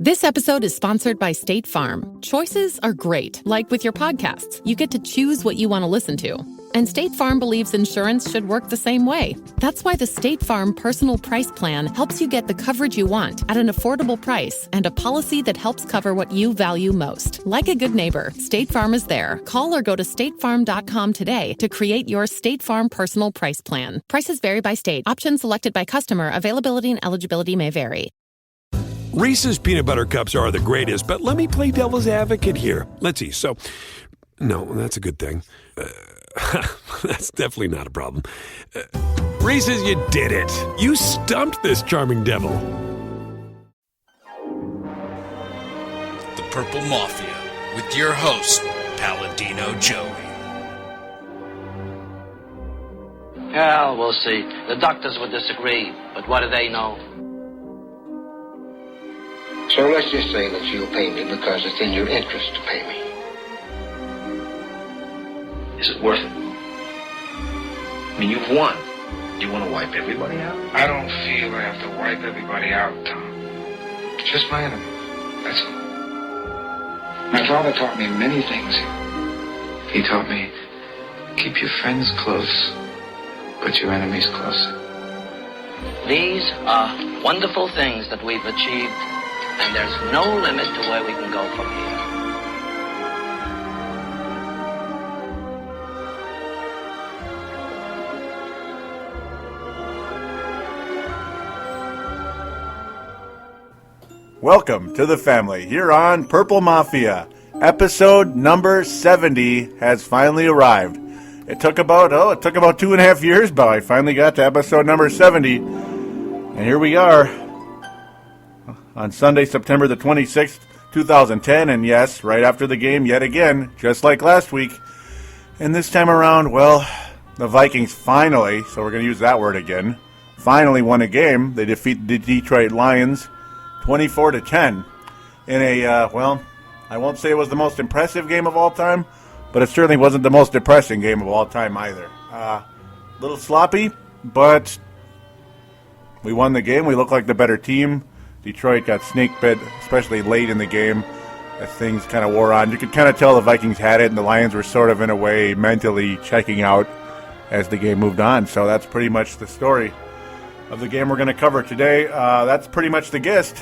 This episode is sponsored by State Farm. Choices are great. Like with your podcasts, you get to choose what you want to listen to. And State Farm believes insurance should work the same way. That's why the State Farm Personal Price Plan helps you get the coverage you want at an affordable price and a policy that helps cover what you value most. Like a good neighbor, State Farm is there. Call or go to statefarm.com today to create your State Farm Personal Price Plan. Prices vary by state. Options selected by customer. Availability and eligibility may vary. Reese's peanut butter cups are the greatest, but let me play devil's advocate here. Let's see. So, no, that's a good thing. That's definitely not a problem. Reese's, you did it. You stumped this charming devil. The Purple Mafia, with your host, Paladino Joey. Well, we'll see. The doctors would disagree, but what do they know? So let's just say that you'll pay me because it's in your interest to pay me. Is it worth it? I mean, you've won. Do you want to wipe everybody out? I don't feel I have to wipe everybody out, Tom. Just my enemy. That's all. My father taught me many things. He taught me, keep your friends close, but your enemies closer. These are wonderful things that we've achieved, and there's no limit to where we can go from here. Welcome to the family here on Purple Mafia. Episode number 70 has finally arrived. It took about 2.5 years, but I finally got to episode number 70. And here we are on Sunday, September the 26th, 2010. And yes, right after the game yet again, just like last week. And this time around, well, the Vikings finally, so we're going to use that word again, finally won a game. They defeat the Detroit Lions 24-10 in a, I won't say it was the most impressive game of all time, but it certainly wasn't the most depressing game of all time either. A little sloppy, but we won the game. We looked like the better team. Detroit got snake bit, especially late in the game as things kind of wore on. You could kind of tell the Vikings had it, and the Lions were sort of, in a way, mentally checking out as the game moved on. So that's pretty much the story of the game we're going to cover today. That's pretty much the gist.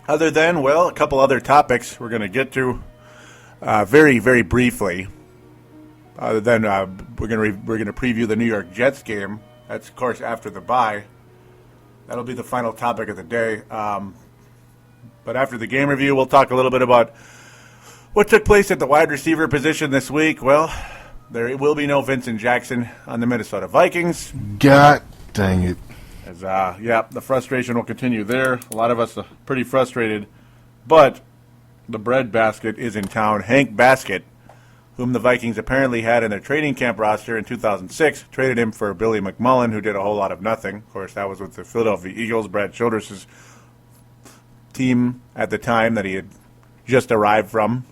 Other than, well, a couple other topics we're going to get to very, very briefly. Other than we're going to preview the New York Jets game. That's, of course, after the bye. That'll be the final topic of the day. But after the game review, we'll talk a little bit about what took place at the wide receiver position this week. Well, there will be no Vincent Jackson on the Minnesota Vikings. God dang it. As, the frustration will continue there. A lot of us are pretty frustrated. But the breadbasket is in town. Hank Baskett, whom the Vikings apparently had in their training camp roster in 2006, traded him for Billy McMullen, who did a whole lot of nothing. Of course, that was with the Philadelphia Eagles, Brad Childress' team at the time that he had just arrived from.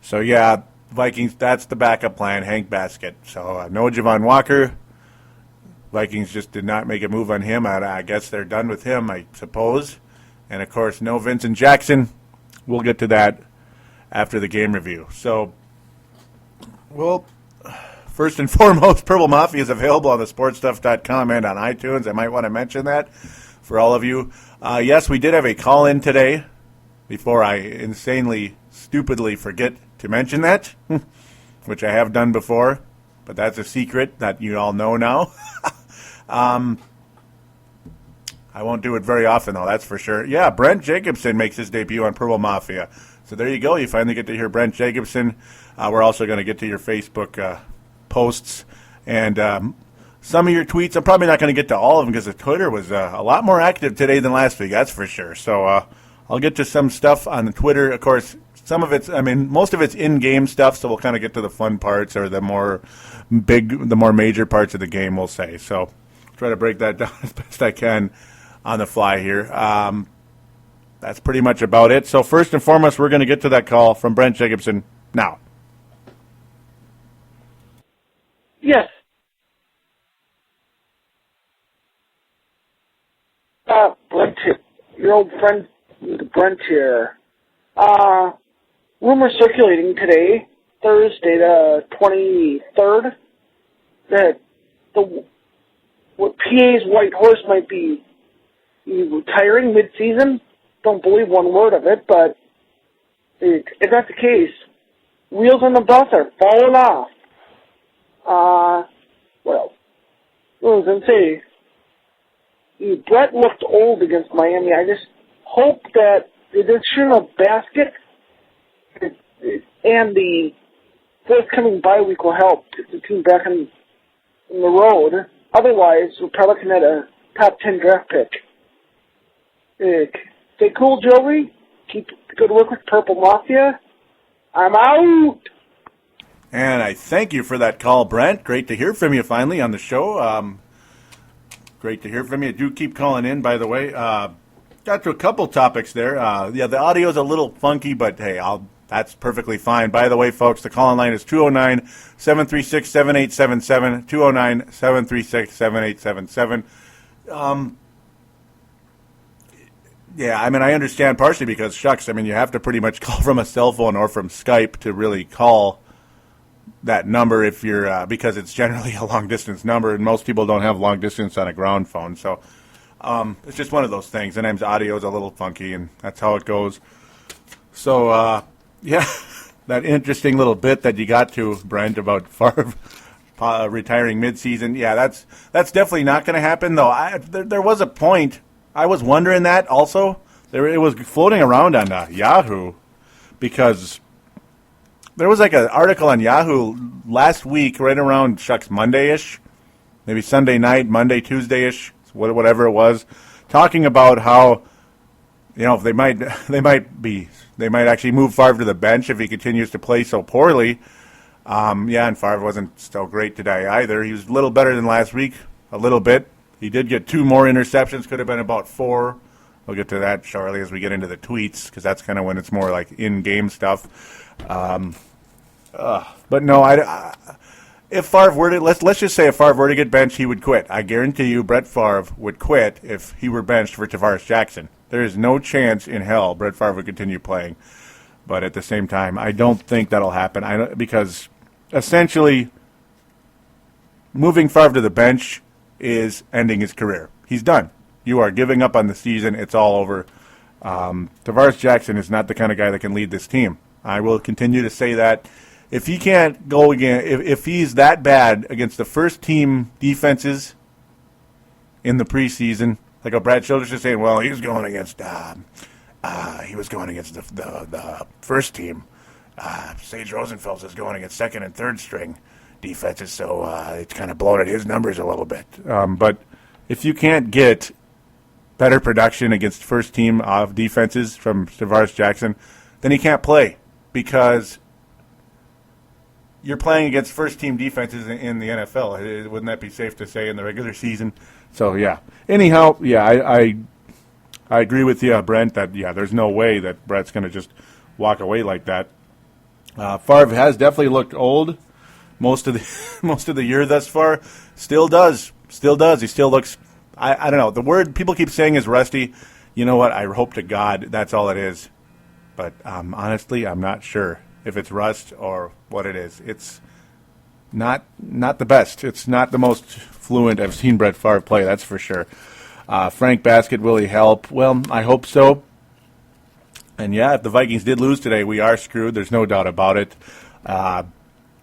So, yeah, Vikings, that's the backup plan, Hank Baskett. So, no Javon Walker. Vikings just did not make a move on him. I guess they're done with him, I suppose. And, of course, no Vincent Jackson. We'll get to that after the game review. So, well, first and foremost, Purple Mafia is available on thesportstuff.com and on iTunes. I might want to mention that for all of you. Yes, we did have a call-in today before I insanely, stupidly forget to mention that, which I have done before, but that's a secret that you all know now. I won't do it very often, though, that's for sure. Yeah, Brent Jacobson makes his debut on Purple Mafia. So there you go. You finally get to hear Brent Jacobson. We're also going to get to your Facebook posts and some of your tweets. I'm probably not going to get to all of them because the Twitter was a lot more active today than last week, that's for sure. So I'll get to some stuff on the Twitter. Of course, most of it's in-game stuff, so we'll kind of get to the fun parts or the more major parts of the game, we'll say. So try to break that down as best I can on the fly here. That's pretty much about it. So first and foremost, we're going to get to that call from Brent Jacobson now. Yes. Brent, your old friend Brent here. Rumor circulating today, Thursday the 23rd, that PA's White Horse might be retiring mid-season. Don't believe one word of it, but if that's the case, wheels on the bus are falling off. What was I going to say? Brett looked old against Miami. I just hope that the addition of Basket and the forthcoming bye week will help get the team back on the road. Otherwise, we're probably looking at a top 10 draft pick. Stay cool, Joey. Keep the good work with Purple Mafia. I'm out. And I thank you for that call, Brent. Great to hear from you finally on the show. Great to hear from you. Do keep calling in, by the way. Got to a couple topics there. The audio's a little funky, but hey, that's perfectly fine. By the way, folks, the call-in line is 209-736-7877, 209-736-7877. Yeah, I mean, I understand partially because, shucks, I mean, you have to pretty much call from a cell phone or from Skype to really call that number if you're, because it's generally a long-distance number, and most people don't have long-distance on a ground phone. So it's just one of those things. Sometimes audio is a little funky, and that's how it goes. So, yeah, that interesting little bit that you got to, Brent, about Favre retiring midseason. Yeah, that's definitely not going to happen, though. There was a point. I was wondering that also. It was floating around on Yahoo because there was like an article on Yahoo last week, right around Monday-ish, maybe Sunday night, Monday, Tuesday-ish, whatever it was, talking about how, you know, they might actually move Favre to the bench if he continues to play so poorly. And Favre wasn't still great today either. He was a little better than last week, a little bit. He did get 2 more interceptions, could have been about 4. We'll get to that shortly as we get into the tweets, because that's kind of when it's more like in-game stuff. But no, if Favre were to, let's just say if Favre were to get benched, he would quit. I guarantee you Brett Favre would quit if he were benched for Tavares Jackson. There is no chance in hell Brett Favre would continue playing. But at the same time, I don't think that'll happen. Because essentially moving Favre to the bench is ending his career. He's done. You are giving up on the season. It's all over. Tavares Jackson is not the kind of guy that can lead this team. I will continue to say that. If he can't go again, if he's that bad against the first-team defenses in the preseason, like Brad Childress is saying, well, he was going against the first team. Sage Rosenfels is going against second and third string defenses, so it's kind of bloated his numbers a little bit. But if you can't get better production against first team defenses from Tavares Jackson, then he can't play because you're playing against first team defenses in the NFL. Wouldn't that be safe to say in the regular season? So yeah. Anyhow, yeah, I agree with you, Brent, that there's no way that Brett's going to just walk away like that. Favre has definitely looked old most of the year thus far. Still does. He still looks. I don't know. The word people keep saying is rusty. You know what? I hope to God that's all it is. But honestly, I'm not sure if it's rust or what it is. It's not the best. It's not the most fluent I've seen Brett Favre play. That's for sure. Frank Basket, will he help? Well, I hope so. And yeah, if the Vikings did lose today, we are screwed. There's no doubt about it.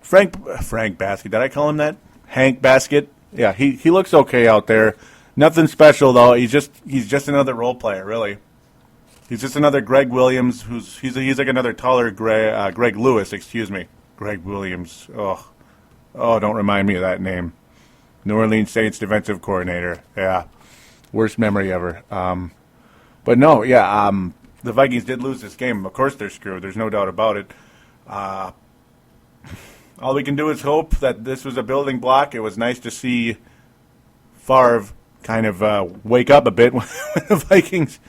Frank Basket. Did I call him that? Hank Basket. Yeah, he looks okay out there. Nothing special though. He's just another role player, really. He's just another Greg Williams. He's like another taller Greg Lewis. Excuse me, Greg Williams. Oh, don't remind me of that name. New Orleans Saints defensive coordinator. Yeah, worst memory ever. But no, yeah. The Vikings did lose this game. Of course they're screwed. There's no doubt about it. All we can do is hope that this was a building block. It was nice to see Favre kind of wake up a bit when the Vikings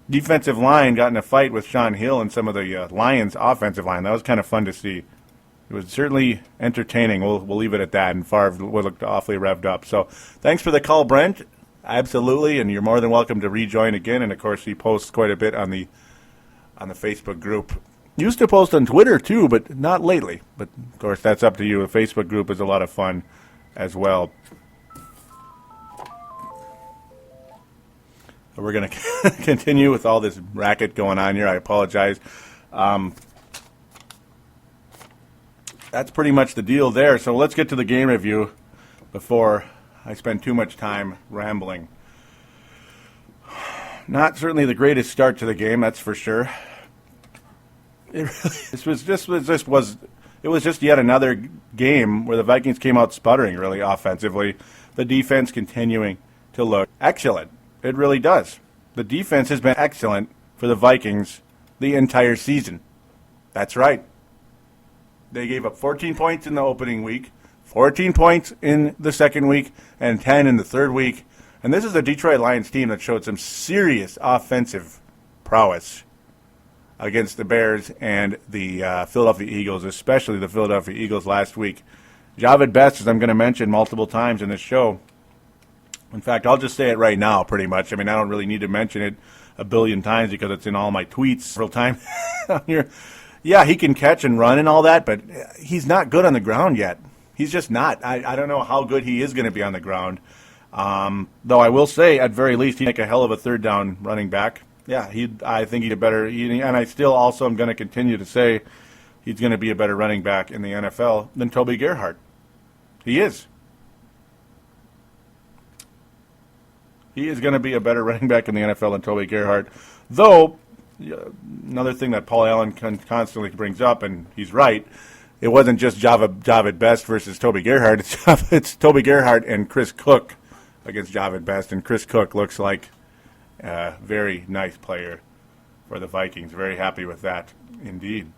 defensive line got in a fight with Sean Hill and some of the Lions offensive line. That was kind of fun to see. It was certainly entertaining. We'll leave it at that. And Favre looked awfully revved up. So thanks for the call, Brent. absolutely, and you're more than welcome to rejoin again. And of course, he posts quite a bit on the Facebook group. Used to post on Twitter too, but not lately. But of course, that's up to you. The Facebook group is a lot of fun as well. We're going to continue with all this racket going on here. I apologize. That's pretty much the deal there. So let's get to the game review before I spend too much time rambling. Not certainly the greatest start to the game, that's for sure. It was just yet another game where the Vikings came out sputtering really offensively. The defense continuing to look excellent. It really does. The defense has been excellent for the Vikings the entire season. That's right. They gave up 14 points in the opening week, 14 points in the second week, and 10 in the third week. And this is a Detroit Lions team that showed some serious offensive prowess against the Bears and the Philadelphia Eagles, especially the Philadelphia Eagles last week. Javid Best, as I'm going to mention multiple times in this show. In fact, I'll just say it right now, pretty much. I mean, I don't really need to mention it a billion times because it's in all my tweets real time here. Yeah, he can catch and run and all that, but he's not good on the ground yet. He's just not. I don't know how good he is going to be on the ground. Though I will say, at very least, he'd make a hell of a third down running back. Yeah, I think he'd a better, and I still also am going to continue to say he's going to be a better running back in the NFL than Toby Gerhart. He is. He is going to be a better running back in the NFL than Toby Gerhart. Though, another thing that Paul Allen constantly brings up, and he's right, it wasn't just Javid Best versus Toby Gerhart. It's Toby Gerhart and Chris Cook against Javid Best, and Chris Cook looks like a very nice player for the Vikings. Very happy with that, indeed.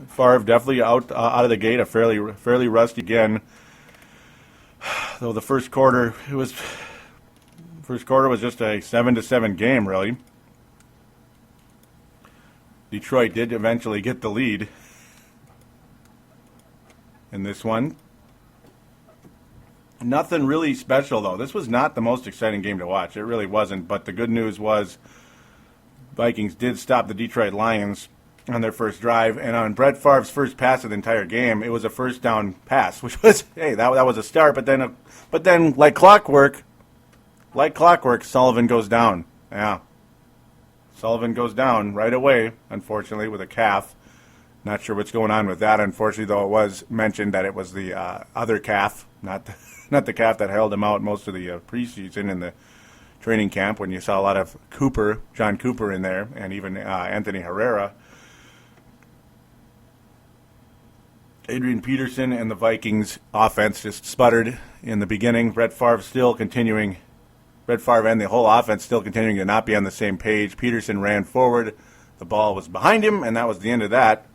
Favre definitely out of the gate, a fairly rusty again. Though the first quarter was just a 7-7 game, really. Detroit did eventually get the lead in this one. Nothing really special, though. This was not the most exciting game to watch. It really wasn't. But the good news was Vikings did stop the Detroit Lions on their first drive. And on Brett Favre's first pass of the entire game, it was a first down pass, which was, hey, that was a start. But then, like clockwork, Sullivan goes down. Yeah. Sullivan goes down right away, unfortunately, with a calf. Not sure what's going on with that, unfortunately, though it was mentioned that it was the other calf, not the calf that held him out most of the preseason in the training camp when you saw a lot of John Cooper in there, and even Anthony Herrera. Adrian Peterson and the Vikings offense just sputtered in the beginning. Brett Favre and the whole offense still continuing to not be on the same page. Peterson ran forward. The ball was behind him, and that was the end of that.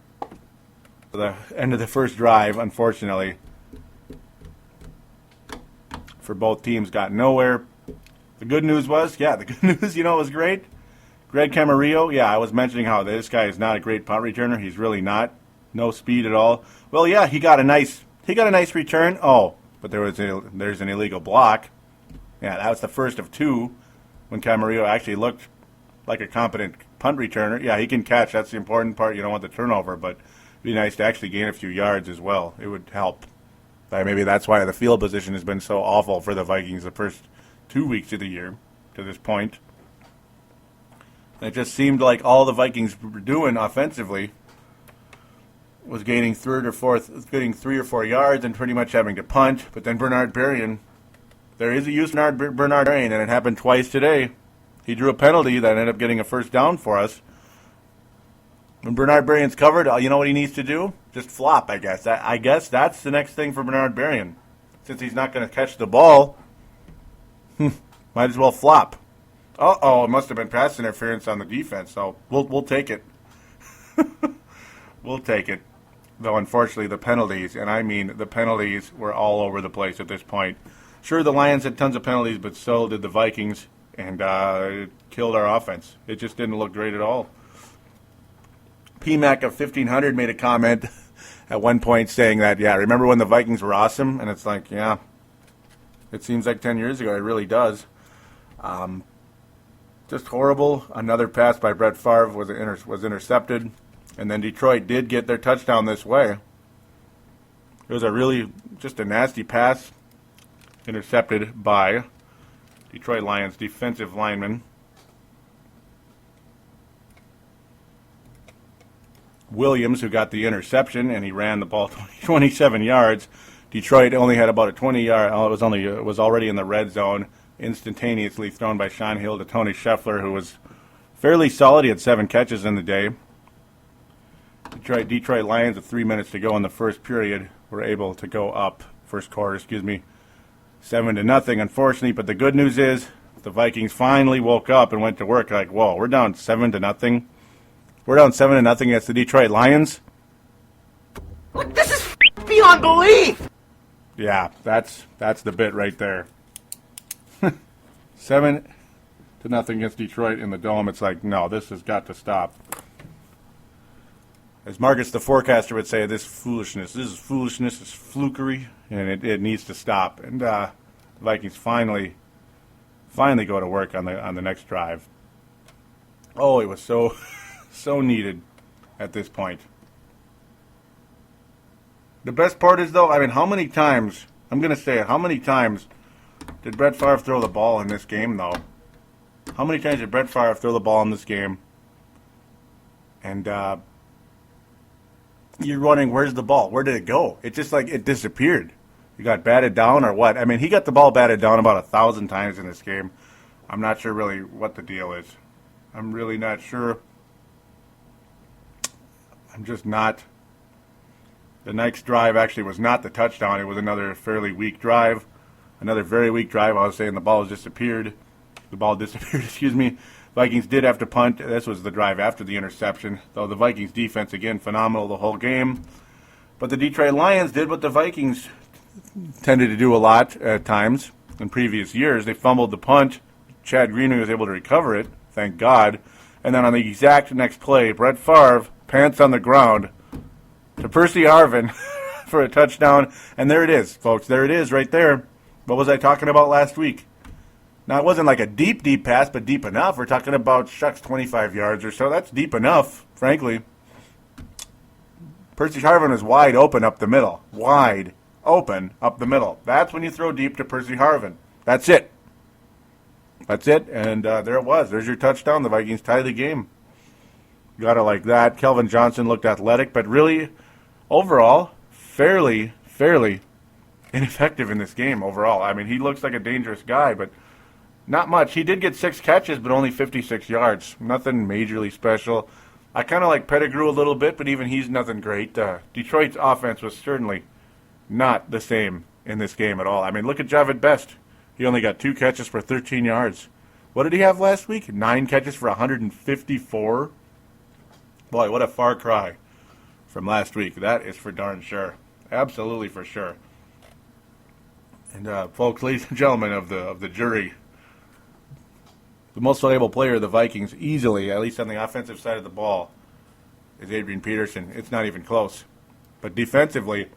The end of the first drive, unfortunately, for both teams got nowhere. The good news was, was great. Greg Camarillo, I was mentioning how this guy is not a great punt returner. He's really not. No speed at all. Well, yeah, he got a nice return. Oh, but there's an illegal block. Yeah, that was the first of two when Camarillo actually looked like a competent punt returner. Yeah, he can catch. That's the important part. You don't want the turnover, but it'd be nice to actually gain a few yards as well. It would help. Maybe that's why the field position has been so awful for the Vikings the first 2 weeks of the year to this point. It just seemed like all the Vikings were doing offensively was gaining 3 or 4 yards and pretty much having to punt. But then Bernard Berrien, there is a use of Bernard Berrien, and it happened twice today. He drew a penalty that ended up getting a first down for us. When Bernard Berrien's covered, you know what he needs to do? Just flop, I guess. I guess that's the next thing for Bernard Berrien. Since he's not going to catch the ball, might as well flop. It must have been pass interference on the defense, so we'll take it. We'll take it. Though, unfortunately, the penalties, and I mean the penalties, were all over the place at this point. Sure, the Lions had tons of penalties, but so did the Vikings, and it killed our offense. It just didn't look great at all. PMAC of 1500 made a comment at one point saying that, remember when the Vikings were awesome? And it's like, It seems like 10 years ago. It really does. Just horrible. Another pass by Brett Favre was intercepted. And then Detroit did get their touchdown this way. It was just a nasty pass intercepted by Detroit Lions defensive lineman Williams, who got the interception, and he ran the ball 27 yards. Detroit only had about a 20-yard. It was already in the red zone. Instantaneously thrown by Sean Hill to Tony Scheffler, who was fairly solid. He had 7 catches in the day. Detroit Lions, with 3 minutes to go in the first period, were able to go up, first quarter, 7-0, unfortunately. But the good news is the Vikings finally woke up and went to work. Like, whoa, we're down 7-0. We're down 7-0 against the Detroit Lions. This is beyond belief! Yeah, that's the bit right there. 7-0 against Detroit in the Dome. It's like, no, this has got to stop. As Marcus the forecaster would say, this is foolishness, it's flukery, and it needs to stop. And the Vikings finally go to work on the next drive. Oh, it was so needed at this point. The best part is, though, how many times did Brett Favre throw the ball in this game, though? How many times did Brett Favre throw the ball in this game? And you're wondering, where's the ball? Where did it go? It just it disappeared. He got batted down or what? He got the ball batted down about 1,000 times in this game. I'm not sure really what the deal is. I'm really not sure. I'm just not. The next drive actually was not the touchdown. It was another fairly weak drive. Another very weak drive. I was saying the ball disappeared. Vikings did have to punt. This was the drive after the interception. Though the Vikings defense, again, phenomenal the whole game. But the Detroit Lions did what the Vikings tended to do a lot at times in previous years. They fumbled the punt. Chad Greenway was able to recover it, thank God. And then on the exact next play, Brett Favre pants on the ground to Percy Harvin for a touchdown. And there it is, folks. There it is right there. What was I talking about last week? Now, it wasn't like a deep pass, but deep enough. We're talking about, 25 yards or so. That's deep enough, frankly. Percy Harvin was wide open up the middle. Wide open up the middle. That's when you throw deep to Percy Harvin. That's it. And there it was. There's your touchdown. The Vikings tie the game. Got it like that. Kelvin Johnson looked athletic, but really, overall, fairly ineffective in this game overall. He looks like a dangerous guy, but not much. He did get 6 catches, but only 56 yards. Nothing majorly special. I kind of like Pettigrew a little bit, but even he's nothing great. Detroit's offense was certainly not the same in this game at all. Look at Javid Best. He only got 2 catches for 13 yards. What did he have last week? 9 catches for 154? Boy, what a far cry from last week. That is for darn sure. Absolutely for sure. And folks, ladies and gentlemen of the jury, the most valuable player of the Vikings easily, at least on the offensive side of the ball, is Adrian Peterson. It's not even close. But defensively,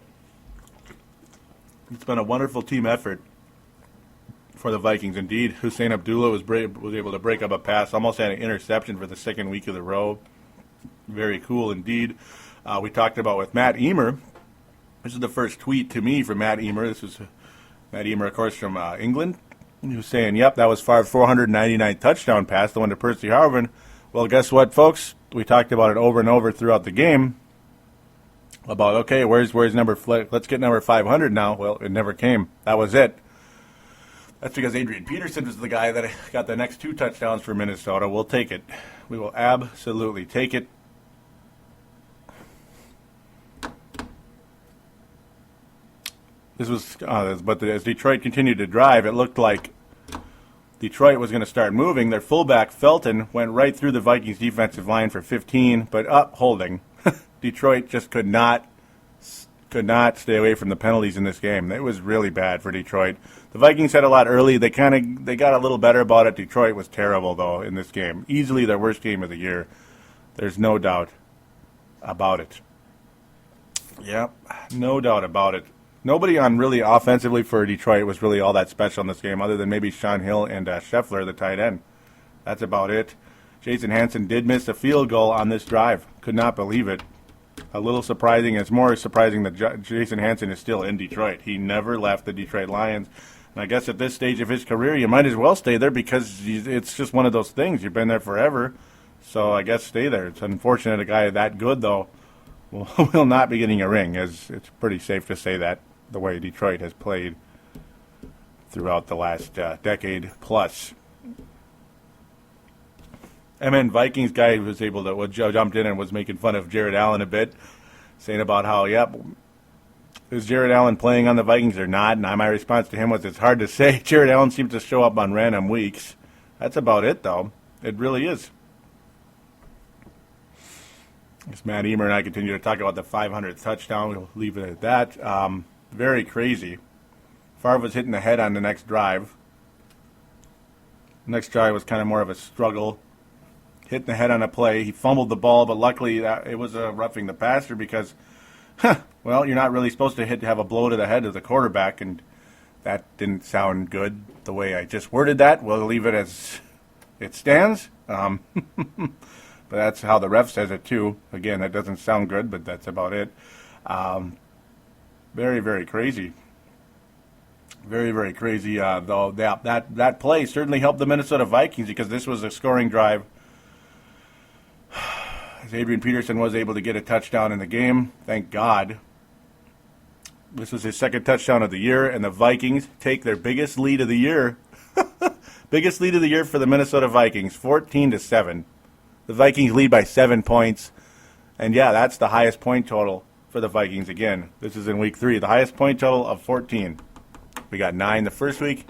it's been a wonderful team effort for the Vikings. Indeed, Hussein Abdullah was able to break up a pass, almost had an interception for the second week of the row. Very cool indeed. We talked about with Matt Emer. This is the first tweet to me from Matt Emer. This was Matt Emer, of course, from England. He was saying, yep, that was Favre's 499th touchdown pass, the one to Percy Harvin. Well, guess what, folks? We talked about it over and over throughout the game. About, okay, where's let's get number 500 now. Well, it never came. That was it. That's because Adrian Peterson was the guy that got the next 2 touchdowns for Minnesota. We'll take it. We will absolutely take it. This was, but as Detroit continued to drive, it looked like Detroit was going to start moving. Their fullback, Felton, went right through the Vikings defensive line for 15, but holding. Detroit just could not stay away from the penalties in this game. It was really bad for Detroit. The Vikings had a lot early. They got a little better about it. Detroit was terrible, though, in this game. Easily their worst game of the year. There's no doubt about it. Yep, no doubt about it. Nobody on really offensively for Detroit was really all that special in this game, other than maybe Sean Hill and Scheffler, the tight end. That's about it. Jason Hansen did miss a field goal on this drive. Could not believe it. A little surprising. It's more surprising that Jason Hansen is still in Detroit. He never left the Detroit Lions. And I guess at this stage of his career, you might as well stay there because it's just one of those things. You've been there forever, so I guess stay there. It's unfortunate a guy that good, though, will not be getting a ring, as it's pretty safe to say that, the way Detroit has played throughout the last decade plus. And then Vikings guy was able to, jumped in and was making fun of Jared Allen a bit, saying about how, is Jared Allen playing on the Vikings or not? And my response to him was, it's hard to say. Jared Allen seems to show up on random weeks. That's about it, though. It really is. As Matt Emer and I continue to talk about the 500th touchdown, we'll leave it at that. Very crazy. Favre was hitting the head on the next drive. Next drive was kind of more of a struggle. Hitting the head on a play. He fumbled the ball, but luckily it was roughing the passer because, you're not really supposed to have a blow to the head of the quarterback, and that didn't sound good the way I just worded that. We'll leave it as it stands. But that's how the ref says it, too. Again, that doesn't sound good, but that's about it. Very, very crazy. Very, very crazy, though. That play certainly helped the Minnesota Vikings because this was a scoring drive. As Adrian Peterson was able to get a touchdown in the game, thank God. This was his second touchdown of the year, and the Vikings take their biggest lead of the year. Biggest lead of the year for the Minnesota Vikings, 14-7. The Vikings lead by 7 points. And, that's the highest point total for the Vikings again. This is in week 3. The highest point total of 14. We got 9 the first week,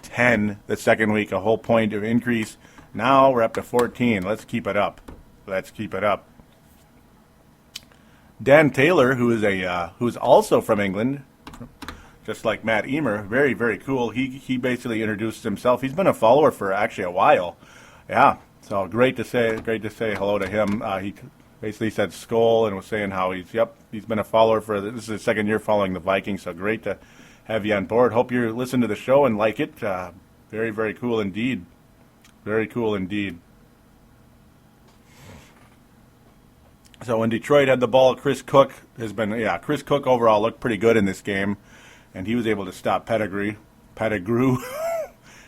10 the second week, a whole point of increase. Now we're up to 14. Let's keep it up. Let's keep it up. Dan Taylor, who is also from England, just like Matt Emer, very, very cool. He basically introduced himself. He's been a follower for actually a while. Yeah, so great to say hello to him. He basically said Skol and was saying how he's been a follower this is his second year following the Vikings. So great to have you on board. Hope you listen to the show and like it. Very, very cool indeed. Very cool indeed. So when Detroit had the ball, Chris Cook overall looked pretty good in this game, and he was able to stop Pettigrew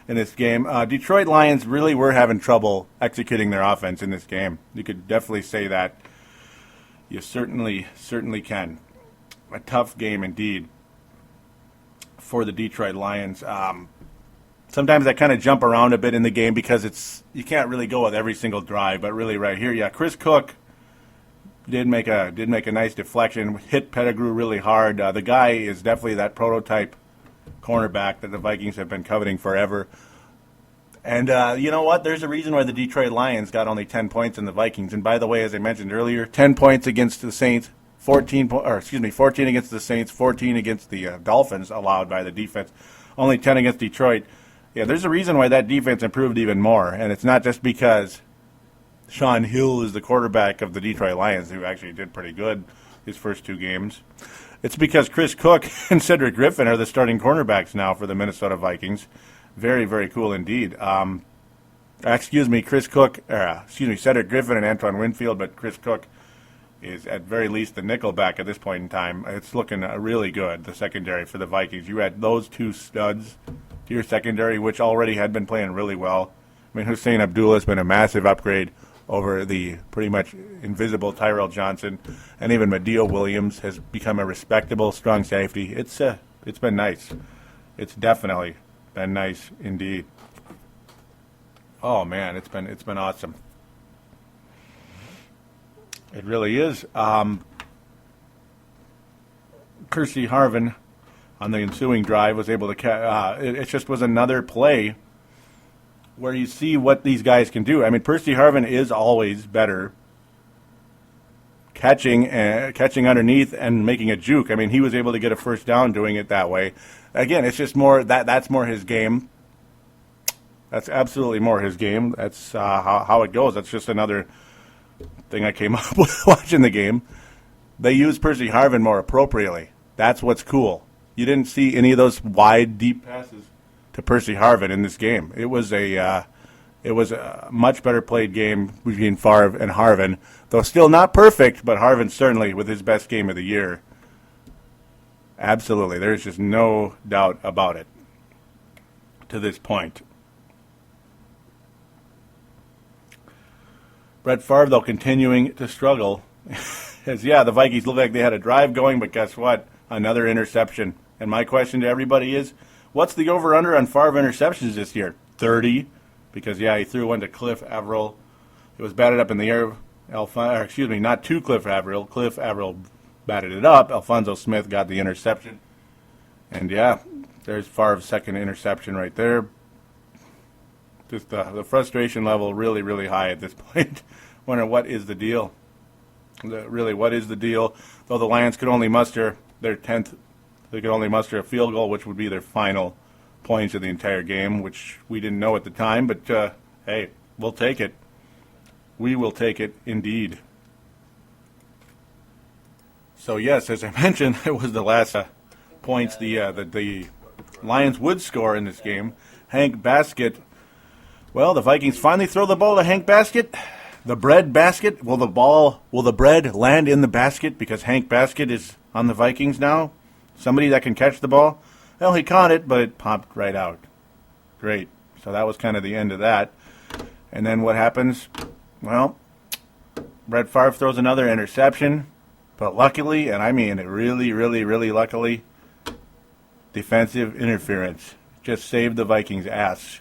in this game. Detroit Lions really were having trouble executing their offense in this game. You could definitely say that. You certainly can. A tough game indeed for the Detroit Lions. Sometimes I kind of jump around a bit in the game because you can't really go with every single drive, but really right here, Chris Cook did make a nice deflection, hit Pettigrew really hard. The guy is definitely that prototype cornerback that the Vikings have been coveting forever. And you know what? There's a reason why the Detroit Lions got only 10 points in the Vikings. And by the way, as I mentioned earlier, 10 points against the Saints, 14 against the Saints, 14 against the Dolphins allowed by the defense, only 10 against Detroit. Yeah, there's a reason why that defense improved even more, and it's not just because Sean Hill is the quarterback of the Detroit Lions, who actually did pretty good his first 2 games. It's because Chris Cook and Cedric Griffin are the starting cornerbacks now for the Minnesota Vikings. Very, very cool indeed. Cedric Griffin and Antoine Winfield, but Chris Cook is at very least the nickelback at this point in time. It's looking really good, the secondary for the Vikings. You had those 2 studs to your secondary, which already had been playing really well. I mean, Hussein Abdullah has been a massive upgrade over the pretty much invisible Tyrell Johnson, and even Madill Williams has become a respectable, strong safety. It's been nice. It's definitely been nice indeed. Oh man, it's been awesome. It really is. Percy Harvin on the ensuing drive was able to it just was another play where you see what these guys can do. I mean, Percy Harvin is always better catching underneath and making a juke. I mean, he was able to get a first down doing it that way. Again, it's just more that's more his game. That's absolutely more his game. That's how it goes. That's just another thing I came up with watching the game. They use Percy Harvin more appropriately. That's what's cool. You didn't see any of those wide, deep passes to Percy Harvin in this game. It was a much better played game between Favre and Harvin, though still not perfect, but Harvin certainly with his best game of the year. Absolutely. There's just no doubt about it to this point. Brett Favre, though, continuing to struggle. As, the Vikings look like they had a drive going, but guess what? Another interception. And my question to everybody is, what's the over-under on Favre interceptions this year? 30? Because, he threw one to Cliff Averill. It was batted up in the air. Not to Cliff Averill. Cliff Averill batted it up. Alfonso Smith got the interception. And, there's Favre's second interception right there. Just the frustration level really, really high at this point. Wonder what is the deal. What is the deal? Though the Lions could only muster their 10th, they could only muster a field goal, which would be their final points of the entire game, which we didn't know at the time. But, hey, we'll take it. We will take it indeed. So, yes, as I mentioned, it was the last points the Lions would score in this game. Hank Basket. Well, the Vikings finally throw the ball to Hank Basket. The bread basket. Will the bread land in the basket because Hank Basket is on the Vikings now? Somebody that can catch the ball? Well, he caught it, but it popped right out. Great. So that was kind of the end of that. And then what happens? Well, Brett Favre throws another interception. But luckily, and I mean really, really, really luckily, defensive interference just saved the Vikings' ass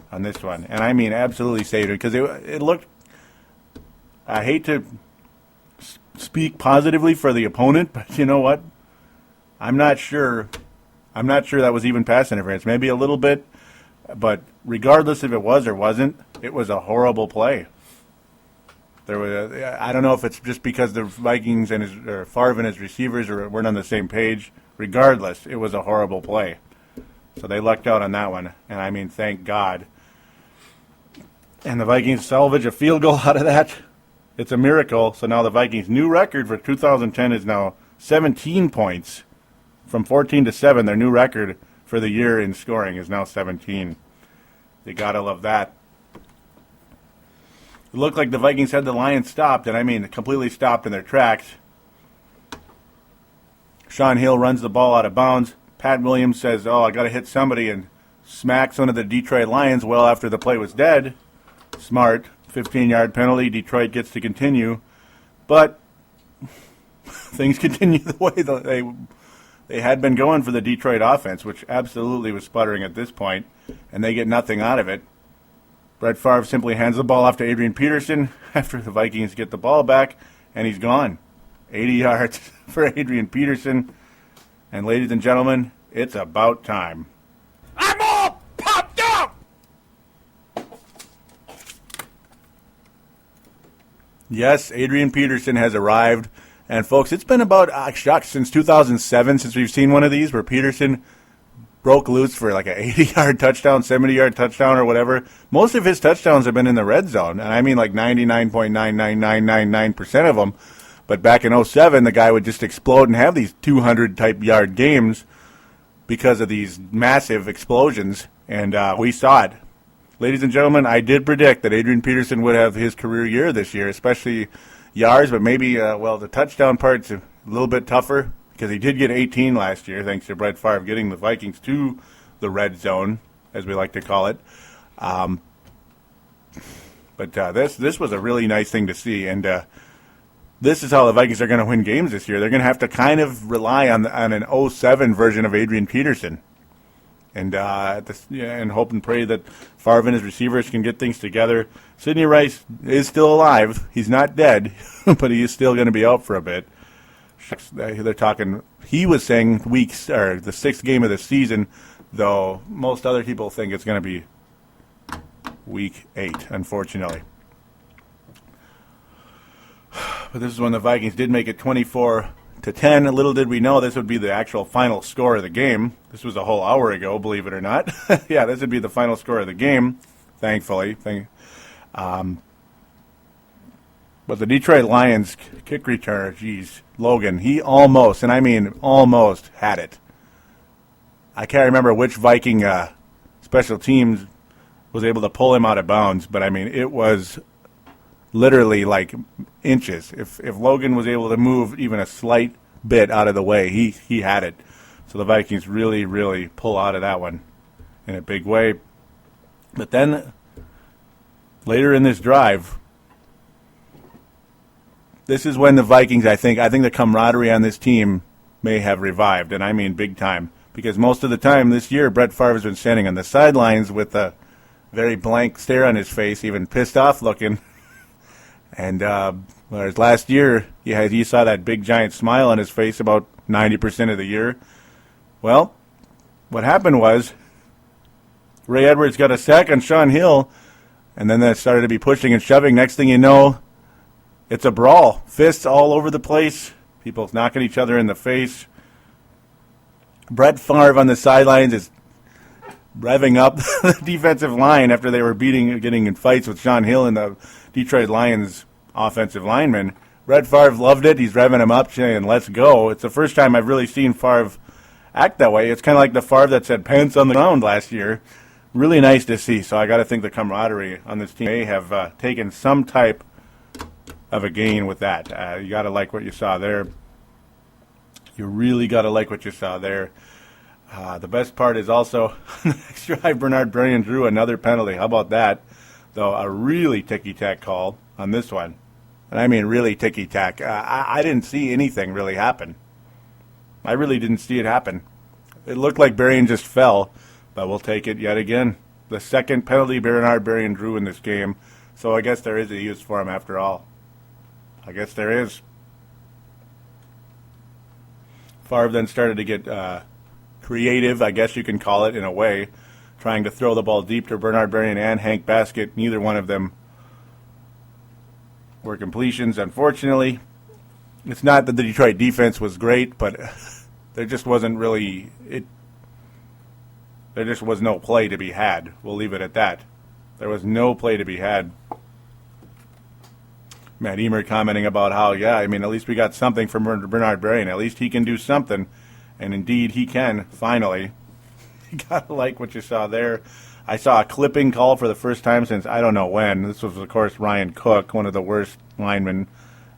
on this one. And I mean absolutely saved it because it looked, I hate to speak positively for the opponent, but you know what? I'm not sure that was even pass interference. Maybe a little bit, but regardless if it was or wasn't, it was a horrible play. I don't know if it's just because the Vikings and Favre and his receivers weren't on the same page. Regardless, it was a horrible play. So they lucked out on that one, and I mean, thank God. And the Vikings salvage a field goal out of that. It's a miracle. So now the Vikings' new record for 2010 is now 17 points. From 14 to 7, their new record for the year in scoring is now 17. You gotta love that. It looked like the Vikings had the Lions stopped, and I mean completely stopped in their tracks. Sean Hill runs the ball out of bounds. Pat Williams says, I got to hit somebody, and smacks one of the Detroit Lions well after the play was dead. Smart. 15-yard penalty. Detroit gets to continue. But things continue the way they had been going for the Detroit offense, which absolutely was sputtering at this point, and they get nothing out of it. Brett Favre simply hands the ball off to Adrian Peterson after the Vikings get the ball back, and he's gone. 80 yards for Adrian Peterson. And ladies and gentlemen, it's about time. I'm all popped up! Yes, Adrian Peterson has arrived. And folks, it's been about, since 2007 since we've seen one of these where Peterson broke loose for like an 80-yard touchdown, 70-yard touchdown or whatever. Most of his touchdowns have been in the red zone, and I mean like 99.99999% of them. But back in 2007, the guy would just explode and have these 200-type yard games because of these massive explosions, and we saw it. Ladies and gentlemen, I did predict that Adrian Peterson would have his career year this year, especially yards, but maybe, the touchdown part's a little bit tougher, because he did get 18 last year, thanks to Brett Favre getting the Vikings to the red zone, as we like to call it. But this was a really nice thing to see, and this is how the Vikings are going to win games this year. They're going to have to kind of rely on an 07 version of Adrian Peterson, and hope and pray that Favre and his receivers can get things together. Sidney Rice is still alive. He's not dead, but he is still going to be out for a bit. They're talking, he was saying weeks, or the 6th game of the season, though most other people think it's going to be week 8, unfortunately. But this is when the Vikings did make it 24-10. Little did we know this would be the actual final score of the game. This was a whole hour ago, believe it or not. Yeah, this would be the final score of the game, thankfully. But the Detroit Lions kick returner, Logan, he almost, and I mean almost, had it. I can't remember which Viking special teams was able to pull him out of bounds, but I mean, it was literally like inches. If Logan was able to move even a slight bit out of the way, he had it. So the Vikings really, really pull out of that one in a big way. But then later in this drive, this is when the Vikings, I think the camaraderie on this team may have revived, and I mean big time. Because most of the time this year, Brett Favre has been standing on the sidelines with a very blank stare on his face, even pissed off looking. And whereas last year, you saw that big giant smile on his face about 90% of the year. Well, what happened was Ray Edwards got a sack on Sean Hill, and then that started to be pushing and shoving. Next thing you know, it's a brawl. Fists all over the place. People knocking each other in the face. Brett Favre on the sidelines is revving up the defensive line after they were getting in fights with Sean Hill and the Detroit Lions offensive lineman. Brett Favre loved it. He's revving him up, saying, let's go. It's the first time I've really seen Favre act that way. It's kind of like the Favre that said pants on the ground last year. Really nice to see. So I got to think the camaraderie on this team may have taken some type of a gain with that. You got to like what you saw there. You really got to like what you saw there. The best part is also the next drive, Bernard Berrien drew another penalty. How about that? Though a really ticky-tack call on this one. And I mean really ticky-tack. I didn't see anything really happen. I really didn't see it happen. It looked like Berrien just fell, but we'll take it yet again. The second penalty Bernard Berrien drew in this game. So I guess there is a use for him after all. I guess there is. Favre then started to get creative, I guess you can call it in a way, trying to throw the ball deep to Bernard Berrien and Hank Baskett. Neither one of them were completions, unfortunately. It's not that the Detroit defense was great, but there just wasn't really there just was no play to be had. We'll leave it at that. There was no play to be had. Matt Emer commenting about how, at least we got something from Bernard Berrien. At least he can do something. And indeed, he can, finally. You got to like what you saw there. I saw a clipping call for the first time since I don't know when. This was, of course, Ryan Cook, one of the worst linemen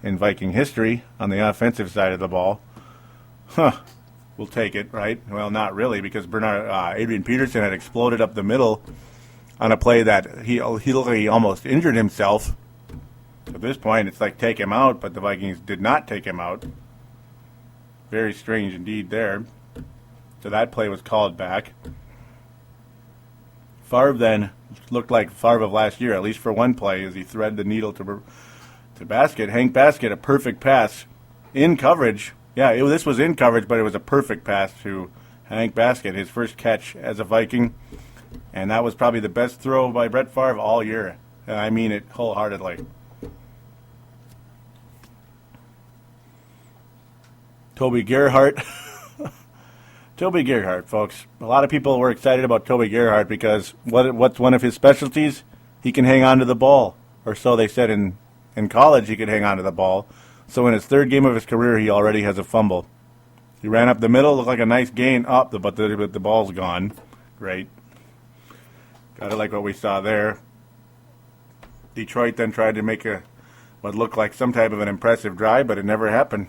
in Viking history on the offensive side of the ball. We'll take it, right? Well, not really, because Adrian Peterson had exploded up the middle on a play that he almost injured himself. At this point, it's like take him out, but the Vikings did not take him out. Very strange indeed there. So that play was called back. Favre then looked like Favre of last year, at least for one play, as he threaded the needle to Baskett. Hank Baskett, a perfect pass in coverage. This was in coverage, but it was a perfect pass to Hank Baskett, his first catch as a Viking. And that was probably the best throw by Brett Favre all year. And I mean it wholeheartedly. Toby Gerhart. Toby Gerhart, folks. A lot of people were excited about Toby Gerhart because what's one of his specialties? He can hang on to the ball. Or so they said in college he could hang on to the ball. So in his third game of his career, he already has a fumble. He ran up the middle, looked like a nice gain up, but the ball's gone. Great. Gotta like what we saw there. Detroit then tried to make what looked like some type of an impressive drive, but it never happened.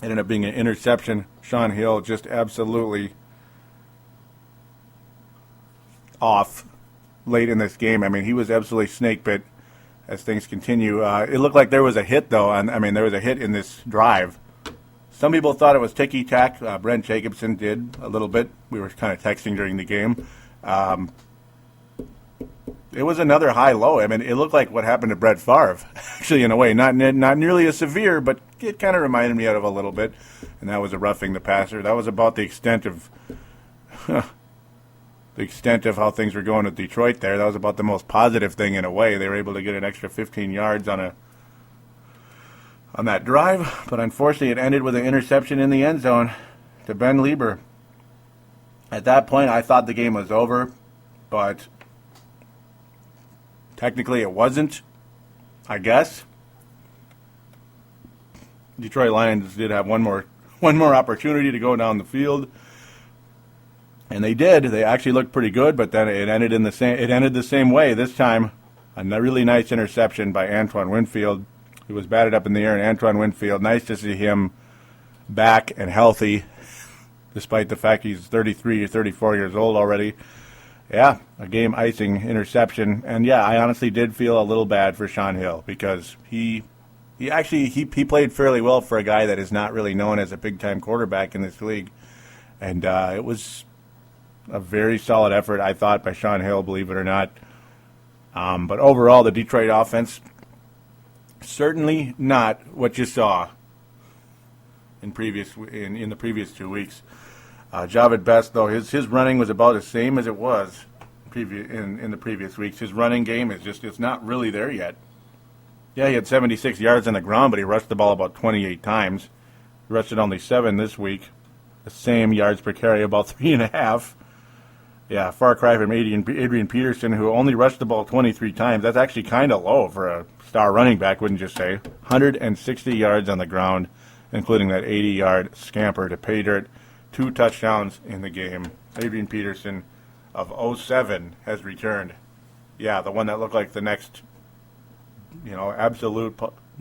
It ended up being an interception. Sean Hill just absolutely off late in this game. I mean, he was absolutely snake bit as things continue. It looked like there was a hit, though. There was a hit in this drive. Some people thought it was ticky-tack. Brent Jacobson did a little bit. We were kind of texting during the game. It was another high-low. I mean, it looked like what happened to Brett Favre, actually, in a way. Not nearly as severe, but it kind of reminded me of a little bit. And that was a roughing the passer. That was about the extent of how things were going with Detroit there. That was about the most positive thing in a way. They were able to get an extra 15 yards on that drive, but unfortunately it ended with an interception in the end zone to Ben Lieber. At that point, I thought the game was over, but technically it wasn't, I guess. Detroit Lions did have one more opportunity to go down the field, And they did. They actually looked pretty good, but then it ended the same way this time. A really nice interception by Antoine Winfield. He was batted up in the air, and Antoine Winfield, nice to see him back and healthy, despite the fact he's 33 or 34 years old already. Yeah, a game-icing interception. And, yeah, I honestly did feel a little bad for Sean Hill because he played fairly well for a guy that is not really known as a big-time quarterback in this league. And it was a very solid effort, I thought, by Sean Hill, believe it or not. But overall, the Detroit offense, certainly not what you saw in the previous 2 weeks. Javid Best, though, his running was about the same as it was in the previous weeks. His running game it's not really there yet. Yeah, he had 76 yards on the ground, but he rushed the ball about 28 times. He rushed it only 7 this week. The same yards per carry, about 3.5. Yeah, far cry from Adrian Peterson, who only rushed the ball 23 times. That's actually kind of low for a star running back, wouldn't you say? 160 yards on the ground, including that 80-yard scamper to pay dirt. 2 touchdowns in the game. Adrian Peterson of 07 has returned. Yeah, the one that looked like the next, absolute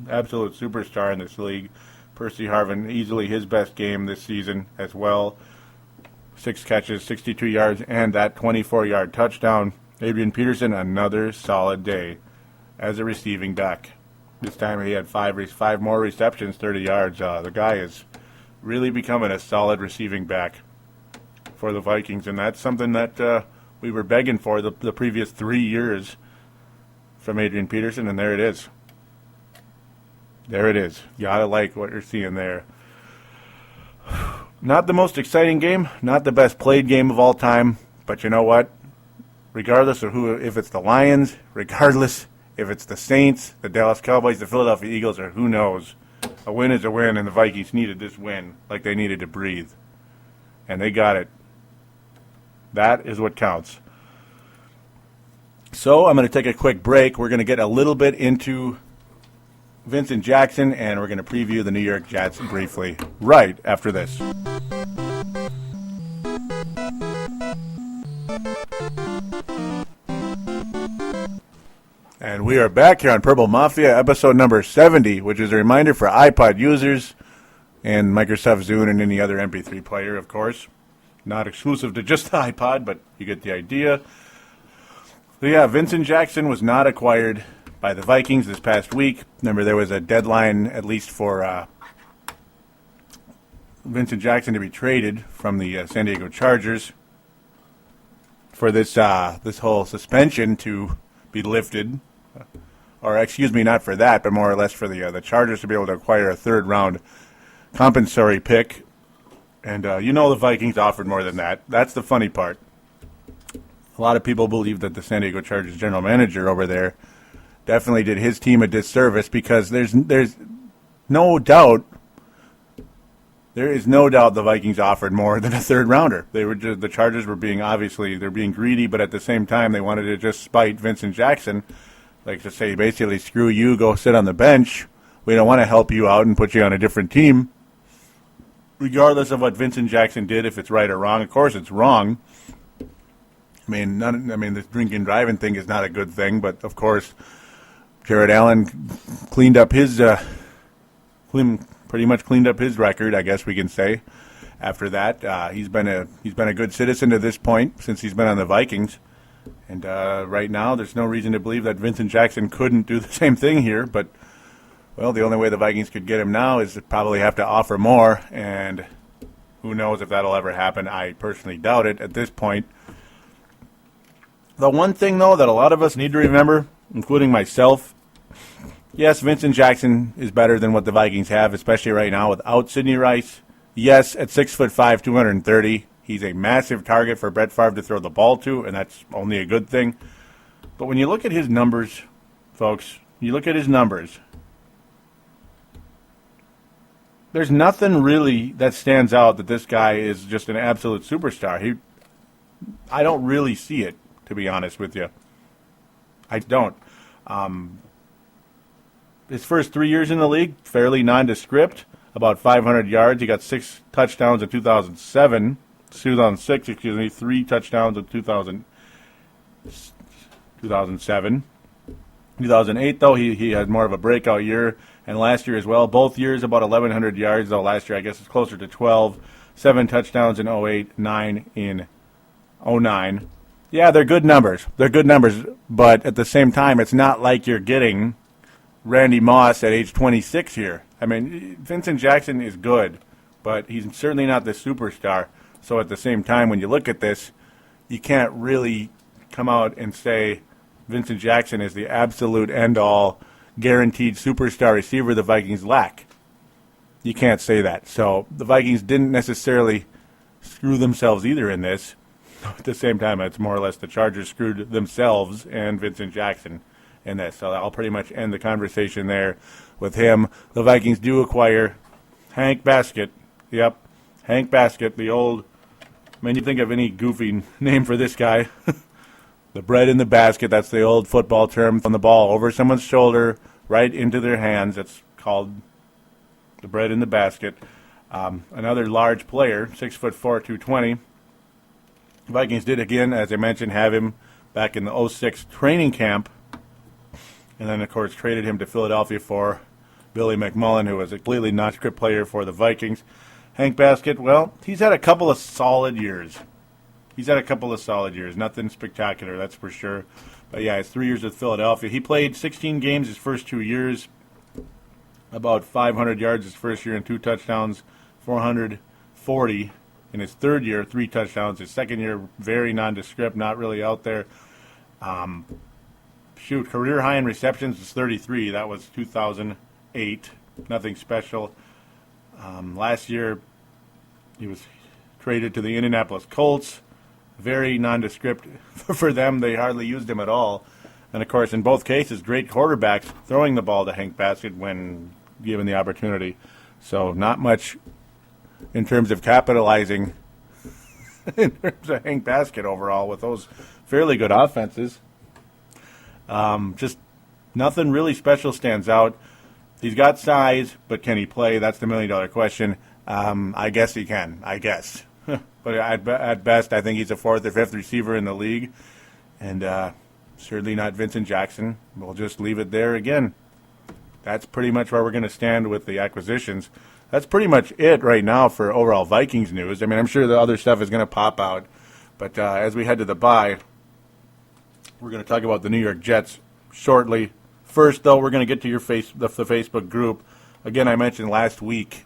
superstar in this league. Percy Harvin, easily his best game this season as well. 6 catches, 62 yards, and that 24-yard touchdown. Adrian Peterson, another solid day as a receiving back. This time he had 5 more receptions, 30 yards. The guy is really becoming a solid receiving back for the Vikings, and that's something that we were begging for the previous 3 years from Adrian Peterson, and there it is. There it is. You gotta like what you're seeing there. Not the most exciting game, not the best played game of all time, but you know what? Regardless of if it's the Lions, regardless if it's the Saints, the Dallas Cowboys, the Philadelphia Eagles, or who knows, a win is a win, and the Vikings needed this win like they needed to breathe. And they got it. That is what counts. So I'm going to take a quick break. We're going to get a little bit into Vincent Jackson, and we're going to preview the New York Jets briefly right after this. And we are back here on Purple Mafia, episode number 70, which is a reminder for iPod users and Microsoft Zune and any other MP3 player, of course. Not exclusive to just the iPod, but you get the idea. So yeah, Vincent Jackson was not acquired by the Vikings this past week. Remember, there was a deadline at least for Vincent Jackson to be traded from the San Diego Chargers for this whole suspension to be lifted. Or excuse me, not for that, but more or less for the Chargers to be able to acquire a third-round compensatory pick. And the Vikings offered more than that. That's the funny part. A lot of people believe that the San Diego Chargers general manager over there definitely did his team a disservice because there is no doubt the Vikings offered more than a third rounder. The Chargers were they're being greedy, but at the same time they wanted to just spite Vincent Jackson, like to say basically screw you, go sit on the bench. We don't want to help you out and put you on a different team. Regardless of what Vincent Jackson did, if it's right or wrong, of course it's wrong. This drinking and driving thing is not a good thing, but of course, Jared Allen cleaned up his pretty much cleaned up his record, I guess we can say. After that, he's been a good citizen to this point since he's been on the Vikings, and right now there's no reason to believe that Vincent Jackson couldn't do the same thing here. But well, the only way the Vikings could get him now is to probably have to offer more, and who knows if that'll ever happen. I personally doubt it at this point. The one thing, though, that a lot of us need to remember, including myself, yes, Vincent Jackson is better than what the Vikings have, especially right now without Sidney Rice. Yes, at 6'5", 230, he's a massive target for Brett Favre to throw the ball to, and that's only a good thing. But when you look at his numbers, folks, there's nothing really that stands out that this guy is just an absolute superstar. I don't really see it, to be honest with you. I don't. His first 3 years in the league, fairly nondescript, about 500 yards. He got 6 touchdowns in 2007, 2006, 3 touchdowns in 2007. 2008, though, he had more of a breakout year, and last year as well. Both years about 1,100 yards, though last year I guess it's closer to 12. 7 touchdowns in 08, 9 in 09. Yeah, they're good numbers. They're good numbers, but at the same time, it's not like you're getting Randy Moss at age 26 here. I mean, Vincent Jackson is good, but he's certainly not the superstar. So at the same time, when you look at this, you can't really come out and say Vincent Jackson is the absolute end-all guaranteed superstar receiver the Vikings lack. You can't say that. So the Vikings didn't necessarily screw themselves either in this. At the same time, it's more or less the Chargers screwed themselves and Vincent Jackson in this. So I'll pretty much end the conversation there with him. The Vikings do acquire Hank Baskett. Yep, Hank Baskett, the old, I mean, you think of any goofy name for this guy. The bread in the basket, that's the old football term. From the ball over someone's shoulder, right into their hands. That's called the bread in the basket. Another large player, 6'4", 220. Vikings did again, as I mentioned, have him back in the 06 training camp. And then, of course, traded him to Philadelphia for Billy McMullen, who was a completely nondescript player for the Vikings. Hank Baskett, well, he's had a couple of solid years. Nothing spectacular, that's for sure. But, yeah, it's 3 years with Philadelphia. He played 16 games his first 2 years, about 500 yards his first year and 2 touchdowns, 440 in his third year, 3 touchdowns. His second year, very nondescript, not really out there. Career high in receptions is 33. That was 2008. Nothing special. Last year, he was traded to the Indianapolis Colts. Very nondescript for them. They hardly used him at all. And, of course, in both cases, great quarterbacks throwing the ball to Hank Baskett when given the opportunity. So not much in terms of capitalizing in terms of Hank Baskett overall with those fairly good offenses. Just nothing really special stands out. He's got size, but can he play? That's the million-dollar question. I guess he can, I guess. But at best, I think he's a 4th or 5th receiver in the league. And certainly not Vincent Jackson. We'll just leave it there again. That's pretty much where we're going to stand with the acquisitions. That's pretty much it right now for overall Vikings news. I mean, I'm sure the other stuff is going to pop out. But as we head to the bye, we're going to talk about the New York Jets shortly. First, though, we're going to get to the Facebook group. Again, I mentioned last week,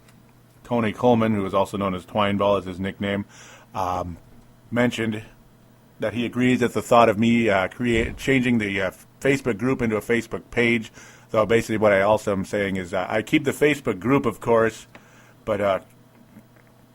Tony Coleman, who is also known as Twineball, is his nickname, mentioned that he agrees with the thought of me changing the Facebook group into a Facebook page. So basically what I also am saying is I keep the Facebook group, of course, but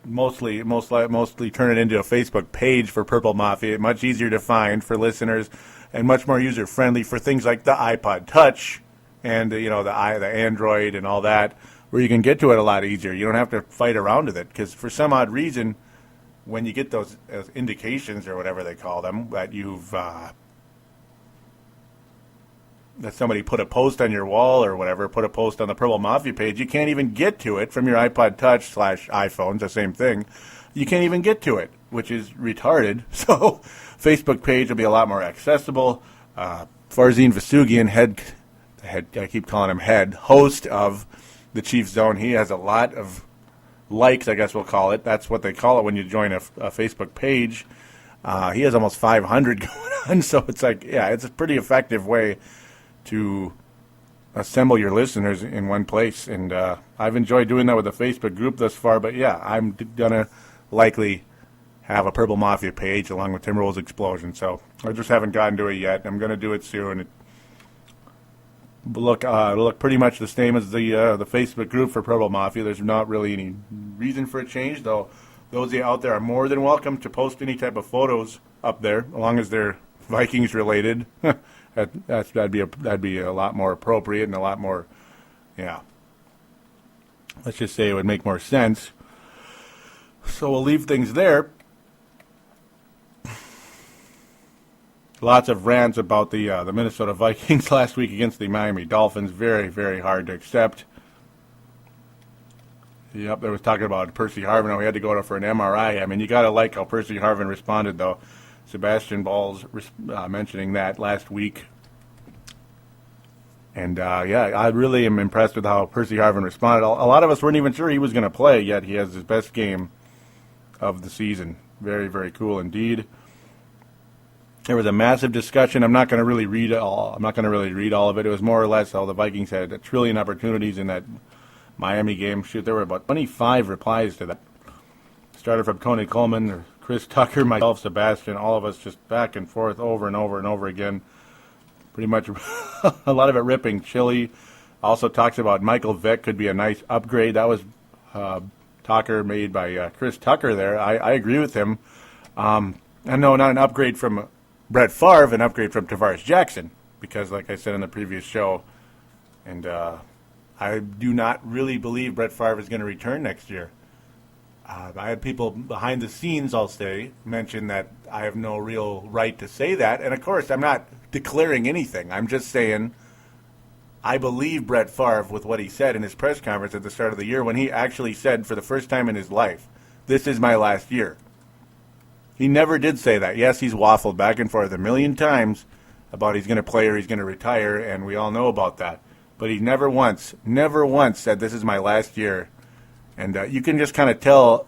mostly turn it into a Facebook page for Purple Mafia. Much easier to find for listeners and much more user-friendly for things like the iPod Touch and the Android and all that, where you can get to it a lot easier. You don't have to fight around with it because for some odd reason, when you get those indications or whatever they call them, that you've that somebody put a post on your wall or whatever, put a post on the Purple Mafia page, you can't even get to it from your iPod Touch / iPhones, the same thing. You can't even get to it, which is retarded. So Facebook page will be a lot more accessible. Farzine Vasugian, head, I keep calling him head, host of the Chief Zone, he has a lot of likes, I guess we'll call it. That's what they call it when you join a Facebook page. He has almost 500 going on, so it's like, yeah, it's a pretty effective way to assemble your listeners in one place. And I've enjoyed doing that with the Facebook group thus far, but yeah, I'm going to likely have a Purple Mafia page along with Timberwolves Explosion, so I just haven't gotten to it yet. I'm going to do it soon. It'll look pretty much the same as the Facebook group for Purple Mafia. There's not really any reason for a change, though. Those of you out there are more than welcome to post any type of photos up there, as long as they're Vikings related. That'd be a lot more appropriate and a lot more, yeah. Let's just say it would make more sense. So we'll leave things there. Lots of rants about the Minnesota Vikings last week against the Miami Dolphins. Very, very hard to accept. Yep, they was talking about Percy Harvin, how he had to go for an MRI. I mean, you got to like how Percy Harvin responded, though. Sebastian Ball's mentioning that last week. And, I really am impressed with how Percy Harvin responded. A lot of us weren't even sure he was going to play, yet he has his best game of the season. Very, very cool indeed. There was a massive discussion. I'm not going to really read all of it. It was more or less how the Vikings had a trillion opportunities in that Miami game. Shoot, there were about 25 replies to that. Started from Tony Coleman, Chris Tucker, myself, Sebastian, all of us just back and forth over and over and over again. Pretty much a lot of it ripping Chili. Also talks about Michael Vick could be a nice upgrade. That was talker made by Chris Tucker there. I agree with him. And no, not an upgrade from Brett Favre, an upgrade from Tavares Jackson. Because like I said in the previous show, and I do not really believe Brett Favre is going to return next year. I had people behind the scenes, I'll say, mention that I have no real right to say that. And, of course, I'm not declaring anything. I'm just saying I believe Brett Favre with what he said in his press conference at the start of the year when he actually said for the first time in his life, this is my last year. He never did say that. Yes, he's waffled back and forth a million times about he's going to play or he's going to retire, and we all know about that. But he never once said this is my last year. And you can just kind of tell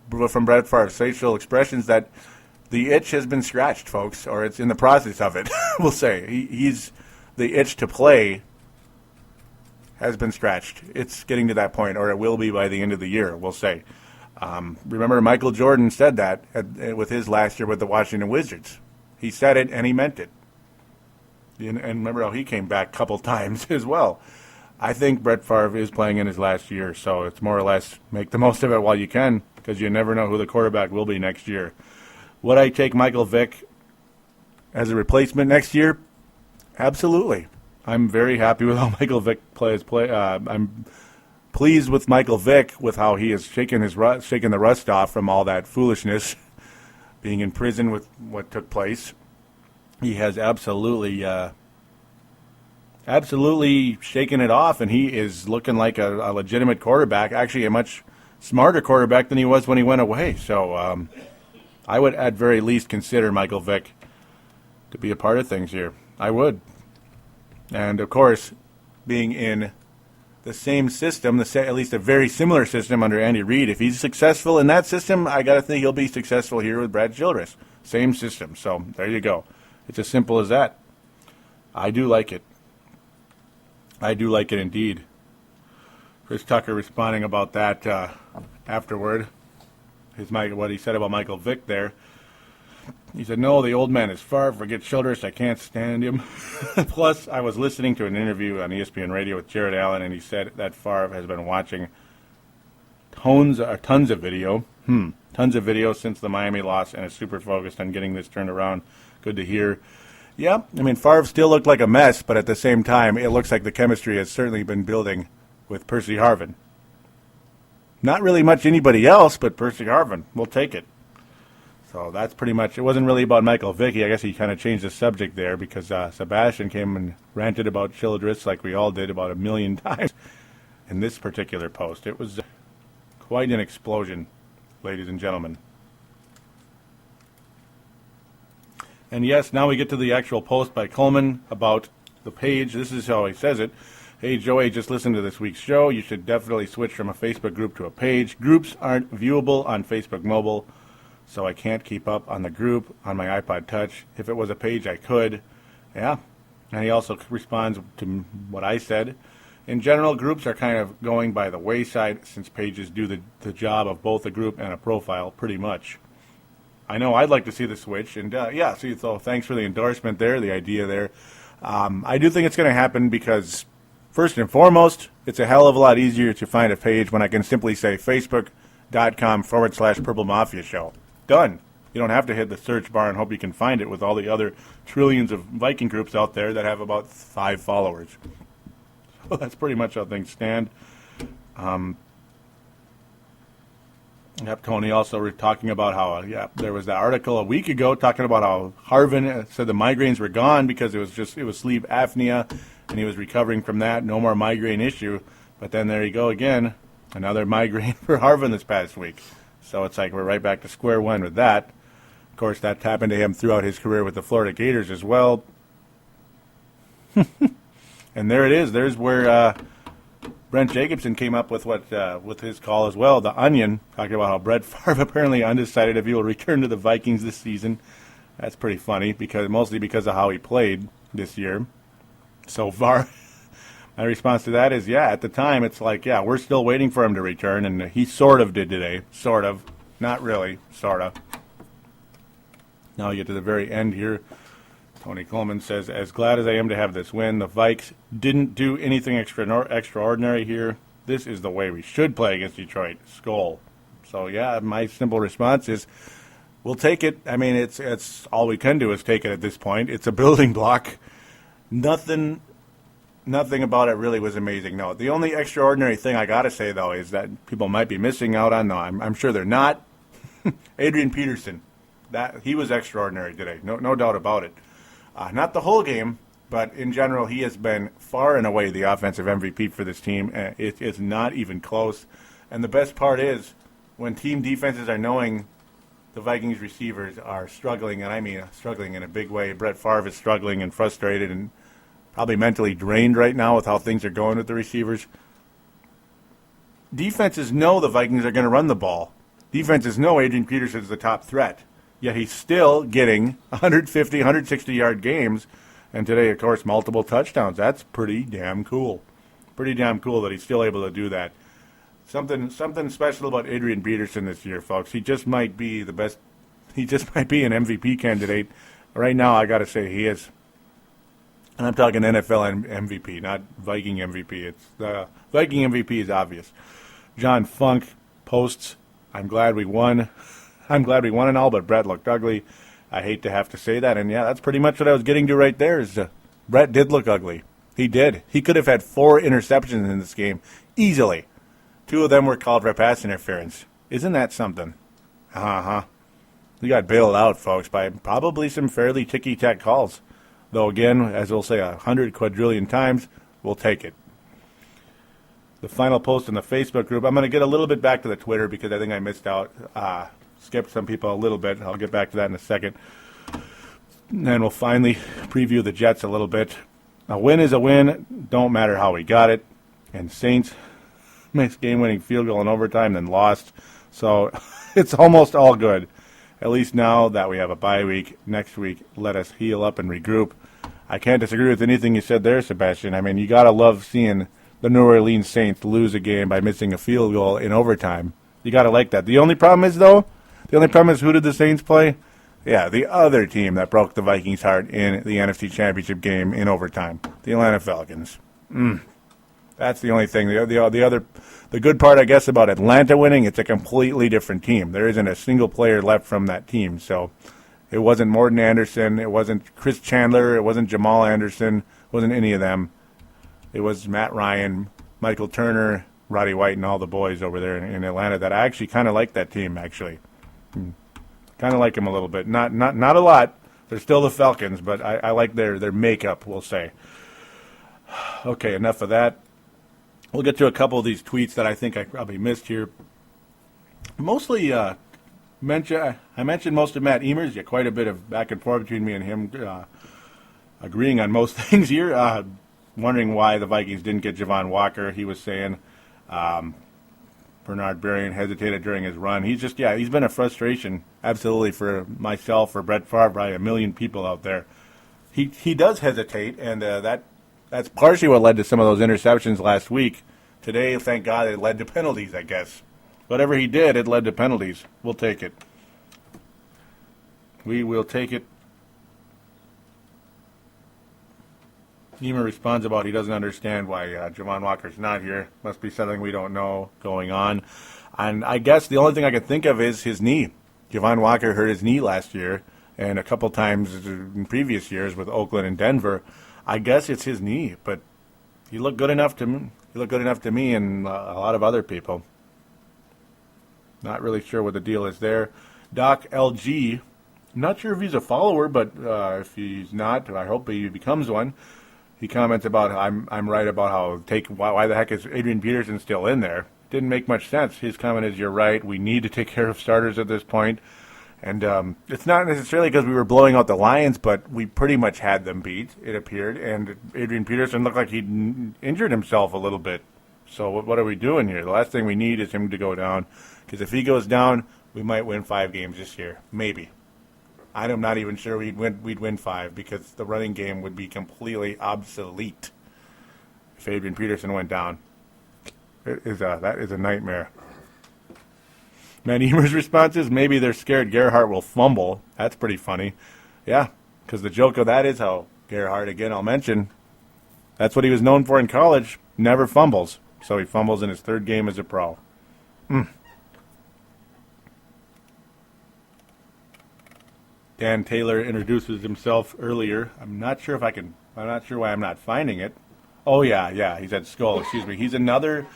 from Brett Favre's facial expressions that the itch has been scratched, folks, or it's in the process of it, we'll say. He's the itch to play has been scratched. It's getting to that point, or it will be by the end of the year, we'll say. Remember, Michael Jordan said that with his last year with the Washington Wizards. He said it, and he meant it. And remember how he came back a couple times as well. I think Brett Favre is playing in his last year, so it's more or less make the most of it while you can, because you never know who the quarterback will be next year. Would I take Michael Vick as a replacement next year? Absolutely. I'm very happy with how Michael Vick plays. I'm pleased with Michael Vick with how he has shaken the rust off from all that foolishness, being in prison with what took place. He has absolutely shaking it off, and he is looking like a legitimate quarterback, actually a much smarter quarterback than he was when he went away. So I would at very least consider Michael Vick to be a part of things here. I would. And, of course, being in the same system, at least a very similar system under Andy Reid, if he's successful in that system, I got to think he'll be successful here with Brad Childress. Same system. So there you go. It's as simple as that. I do like it. I do like it indeed. Chris Tucker responding about that afterward. What he said about Michael Vick there. He said, no, the old man is Favre. Forget Childress. I can't stand him. Plus, I was listening to an interview on ESPN Radio with Jared Allen, and he said that Favre has been watching tons of video. Tons of video since the Miami loss, and is super focused on getting this turned around. Good to hear. Yeah, I mean, Favre still looked like a mess, but at the same time, it looks like the chemistry has certainly been building with Percy Harvin. Not really much anybody else, but Percy Harvin. We'll take it. So that's pretty much, it wasn't really about Michael Vick. I guess he kind of changed the subject there because Sebastian came and ranted about Childress like we all did about 1 million times in this particular post. It was quite an explosion, ladies and gentlemen. And yes, now we get to the actual post by Coleman about the page. This is how he says it. Hey, Joey, just listen to this week's show. You should definitely switch from a Facebook group to a page. Groups aren't viewable on Facebook Mobile, so I can't keep up on the group on my iPod Touch. If it was a page, I could. Yeah. And he also responds to what I said. In general, groups are kind of going by the wayside since pages do the job of both a group and a profile pretty much. I know I'd like to see the switch, and so thanks for the endorsement there, the idea there. I do think it's going to happen because, first and foremost, it's a hell of a lot easier to find a page when I can simply say facebook.com/Purple Mafia Show. Done. You don't have to hit the search bar and hope you can find it with all the other trillions of Viking groups out there that have about 5 followers. So that's pretty much how things stand. Tony also talking about how, there was that article a week ago talking about how Harvin said the migraines were gone because it was sleep apnea and he was recovering from that. No more migraine issue. But then there you go again. Another migraine for Harvin this past week. So it's like we're right back to square one with that. Of course, that happened to him throughout his career with the Florida Gators as well. And there it is. There's where Brent Jacobson came up with with his call as well. The Onion, talking about how Brett Favre apparently undecided if he will return to the Vikings this season. That's pretty funny, mostly because of how he played this year so far. My response to that is, yeah, at the time, it's like, yeah, we're still waiting for him to return, and he sort of did today. Sort of. Not really. Sort of. Now you get to the very end here. Tony Coleman says, as glad as I am to have this win, the Vikes didn't do anything extraordinary here. This is the way we should play against Detroit. Skol. So, yeah, my simple response is, we'll take it. I mean, it's all we can do is take it at this point. It's a building block. Nothing about it really was amazing. No, the only extraordinary thing I got to say, though, is that people might be missing out on, no, I'm sure they're not, Adrian Peterson. He was extraordinary today, no doubt about it. Not the whole game, but in general, he has been far and away the offensive MVP for this team. It's not even close. And the best part is, when team defenses are knowing the Vikings receivers are struggling, and I mean struggling in a big way. Brett Favre is struggling and frustrated and probably mentally drained right now with how things are going with the receivers. Defenses know the Vikings are going to run the ball. Defenses know Adrian Peterson is the top threat. Yet he's still getting 150, 160-yard games. And today, of course, multiple touchdowns. That's pretty damn cool. Pretty damn cool that he's still able to do that. Something special about Adrian Peterson this year, folks. He just might be the best. He just might be an MVP candidate. Right now, I got to say he is. And I'm talking NFL MVP, not Viking MVP. It's the Viking MVP is obvious. John Funk posts, I'm glad we won. I'm glad we won and all, but Brett looked ugly. I hate to have to say that. And, yeah, that's pretty much what I was getting to right there is Brett did look ugly. He did. He could have had 4 interceptions in this game easily. 2 of them were called for pass interference. Isn't that something? Uh-huh. We got bailed out, folks, by probably some fairly ticky-tack calls. Though, again, as we'll say 100 quadrillion times, we'll take it. The final post in the Facebook group. I'm going to get a little bit back to the Twitter because I think I missed out. Skipped some people a little bit. I'll get back to that in a second. And then we'll finally preview the Jets a little bit. A win is a win. Don't matter how we got it. And Saints missed game-winning field goal in overtime, then lost. So it's almost all good. At least now that we have a bye week, next week, let us heal up and regroup. I can't disagree with anything you said there, Sebastian. I mean, you got to love seeing the New Orleans Saints lose a game by missing a field goal in overtime. You got to like that. The only problem is, though, who did the Saints play? Yeah, the other team that broke the Vikings' heart in the NFC Championship game in overtime, the Atlanta Falcons. That's the only thing. The good part, I guess, about Atlanta winning, it's a completely different team. There isn't a single player left from that team. So it wasn't Morton Anderson. It wasn't Chris Chandler. It wasn't Jamal Anderson. It wasn't any of them. It was Matt Ryan, Michael Turner, Roddy White, and all the boys over there in Atlanta that I actually kind of like that team, actually. Kind of like them a little bit. Not a lot. They're still the Falcons, but I like their makeup, we'll say. Okay, enough of that. We'll get to a couple of these tweets that I think I probably missed here. Mostly, I mentioned most of Matt Emer's. Yeah, quite a bit of back and forth between me and him, agreeing on most things here. Wondering why the Vikings didn't get Javon Walker. He was saying Bernard Berrien hesitated during his run. He's been a frustration, absolutely, for myself, for Brett Favre, probably a million people out there. He does hesitate, and that's partially what led to some of those interceptions last week. Today, thank God, it led to penalties, I guess. Whatever he did, it led to penalties. We'll take it. We will take it. Emer responds about he doesn't understand why Javon Walker's not here. Must be something we don't know going on. And I guess the only thing I can think of is his knee. Javon Walker hurt his knee last year and a couple times in previous years with Oakland and Denver. I guess it's his knee, but he looked good enough to me. He looked good enough to me and a lot of other people. Not really sure what the deal is there. Doc LG, I'm not sure if he's a follower, but if he's not, I hope he becomes one. He comments about I'm right about why the heck is Adrian Peterson still in there? didn't make much sense. His comment is, you're right, we need to take care of starters at this point. And it's not necessarily because we were blowing out the Lions, but we pretty much had them beat, it appeared. And Adrian Peterson looked like he'd injured himself a little bit. So what are we doing here? The last thing we need is him to go down. Because if he goes down, we might win 5 games this year. Maybe. I'm not even sure we'd win 5 because the running game would be completely obsolete if Adrian Peterson went down. That is a nightmare. Matt Emer's response is, maybe they're scared Gerhardt will fumble. That's pretty funny. Yeah, because the joke of that is how Gerhardt, again, I'll mention, that's what he was known for in college, never fumbles. So he fumbles in his 3rd game as a pro. Dan Taylor introduces himself earlier. I'm not sure why I'm not finding it. Oh, yeah, he's at Skull, excuse me. He's another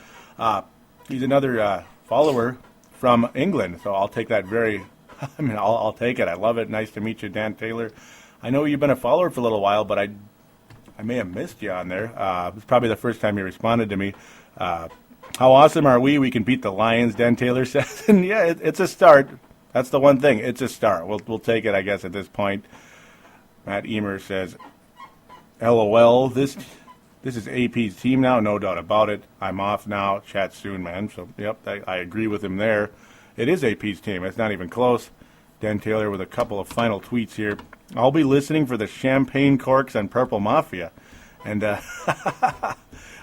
follower from England, so I'll take that I'll take it. I love it. Nice to meet you, Dan Taylor. I know you've been a follower for a little while, but I may have missed you on there. It's probably the first time you responded to me. How awesome are we? We can beat the Lions, Dan Taylor says. And yeah, it's a start. That's the one thing. It's a start. We'll take it, I guess, at this point. Matt Emer says, LOL, this is AP's team now, no doubt about it. I'm off now. Chat soon, man. So, yep, I agree with him there. It is AP's team. It's not even close. Dan Taylor with a couple of final tweets here. I'll be listening for the champagne corks on Purple Mafia. And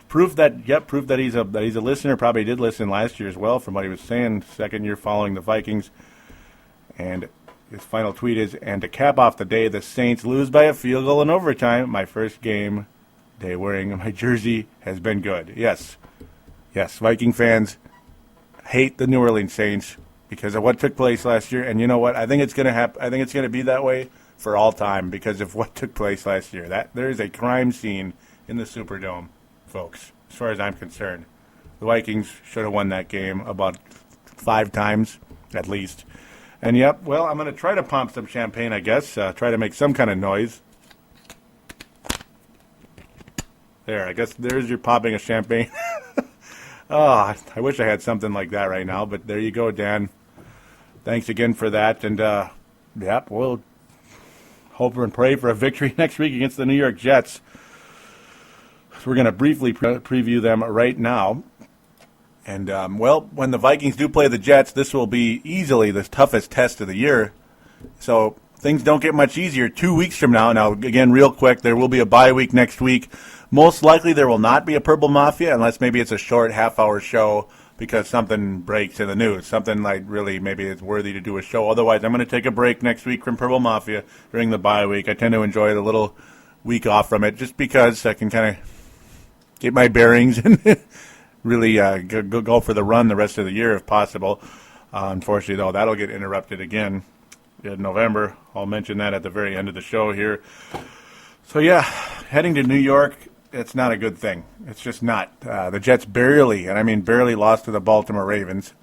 proof that he's a listener. Probably did listen last year as well from what he was saying. 2nd year following the Vikings. And his final tweet is, and to cap off the day, the Saints lose by a field goal in overtime. My first game day wearing my jersey has been good. Yes, Viking fans hate the New Orleans Saints because of what took place last year. And you know what? I think it's going to happen. I think it's going to be that way for all time because of what took place last year. That there is a crime scene in the Superdome, folks, as far as I'm concerned. The Vikings should have won that game about 5 times at least. And yep, well, I'm going to try to pump some champagne, I guess. Try to make some kind of noise. There, I guess there's your popping of champagne. Oh, I wish I had something like that right now, but there you go, Dan. Thanks again for that. And, yep, we'll hope and pray for a victory next week against the New York Jets. So we're going to briefly preview them right now. And, well, when the Vikings do play the Jets, this will be easily the toughest test of the year. So things don't get much easier 2 weeks from now. Now, again, real quick, there will be a bye week next week. Most likely there will not be a Purple Mafia unless maybe it's a short half-hour show because something breaks in the news. Something like really maybe it's worthy to do a show. Otherwise, I'm going to take a break next week from Purple Mafia during the bye week. I tend to enjoy the little week off from it just because I can kind of get my bearings and really go for the run the rest of the year if possible. Unfortunately, though, that'll get interrupted again in November. I'll mention that at the very end of the show here. So, yeah, heading to New York, it's not a good thing. It's just not. The Jets barely, and I mean barely, lost to the Baltimore Ravens.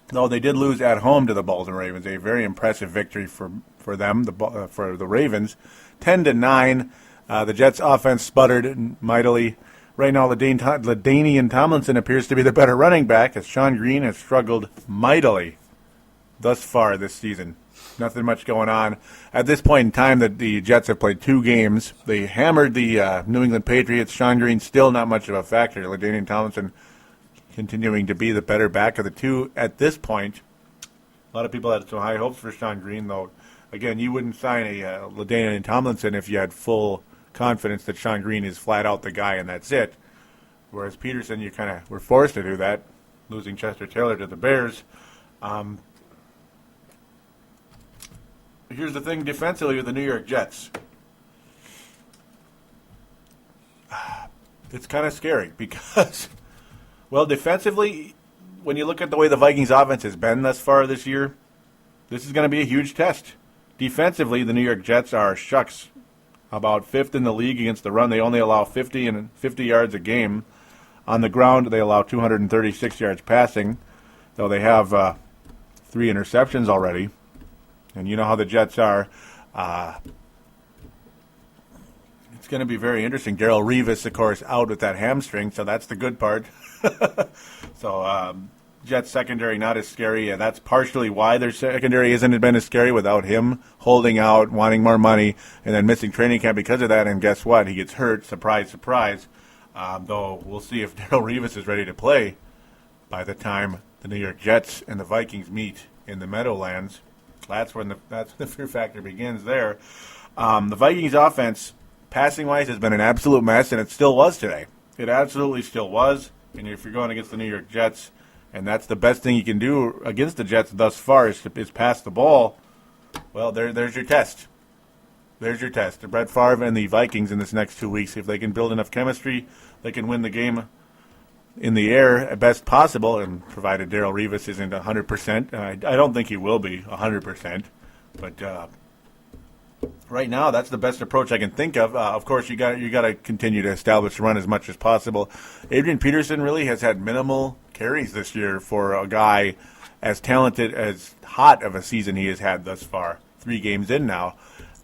Though they did lose at home to the Baltimore Ravens, a very impressive victory for them, for the Ravens. 10-9. The Jets' offense sputtered mightily. Right now, LaDainian Tomlinson appears to be the better running back, as Sean Green has struggled mightily thus far this season. Nothing much going on. At this point in time, the Jets have played 2 games. They hammered the New England Patriots. Sean Green still not much of a factor. LaDainian Tomlinson continuing to be the better back of the two at this point. A lot of people had some high hopes for Sean Green, though. Again, you wouldn't sign a LaDainian Tomlinson if you had full confidence that Sean Green is flat out the guy and that's it. Whereas Peterson, you kind of were forced to do that, losing Chester Taylor to the Bears. Here's the thing defensively with the New York Jets. It's kind of scary because, well, defensively, when you look at the way the Vikings offense has been thus far this year, this is going to be a huge test. Defensively, the New York Jets are about 5th in the league against the run. They only allow 50 yards a game. On the ground, they allow 236 yards passing, though they have 3 interceptions already. And you know how the Jets are. It's going to be very interesting. Darrelle Revis, of course, out with that hamstring, so that's the good part. So Jets secondary not as scary. Yeah, that's partially why their secondary hasn't been as scary without him holding out, wanting more money, and then missing training camp because of that. And guess what? He gets hurt. Surprise, surprise. Though we'll see if Darrelle Revis is ready to play by the time the New York Jets and the Vikings meet in the Meadowlands. That's when the fear factor begins there. The Vikings offense, passing-wise, has been an absolute mess, and it still was today. It absolutely still was. And if you're going against the New York Jets, and that's the best thing you can do against the Jets thus far is pass the ball, well, there's your test. There's your test. The Brett Favre and the Vikings in this next 2 weeks, if they can build enough chemistry, they can win the game in the air at best possible, and provided Darrelle Revis isn't 100%. I don't think he will be 100%. But right now, that's the best approach I can think of. Of course, you got to continue to establish the run as much as possible. Adrian Peterson really has had minimal carries this year for a guy as talented, as hot of a season he has had thus far. 3 games in now.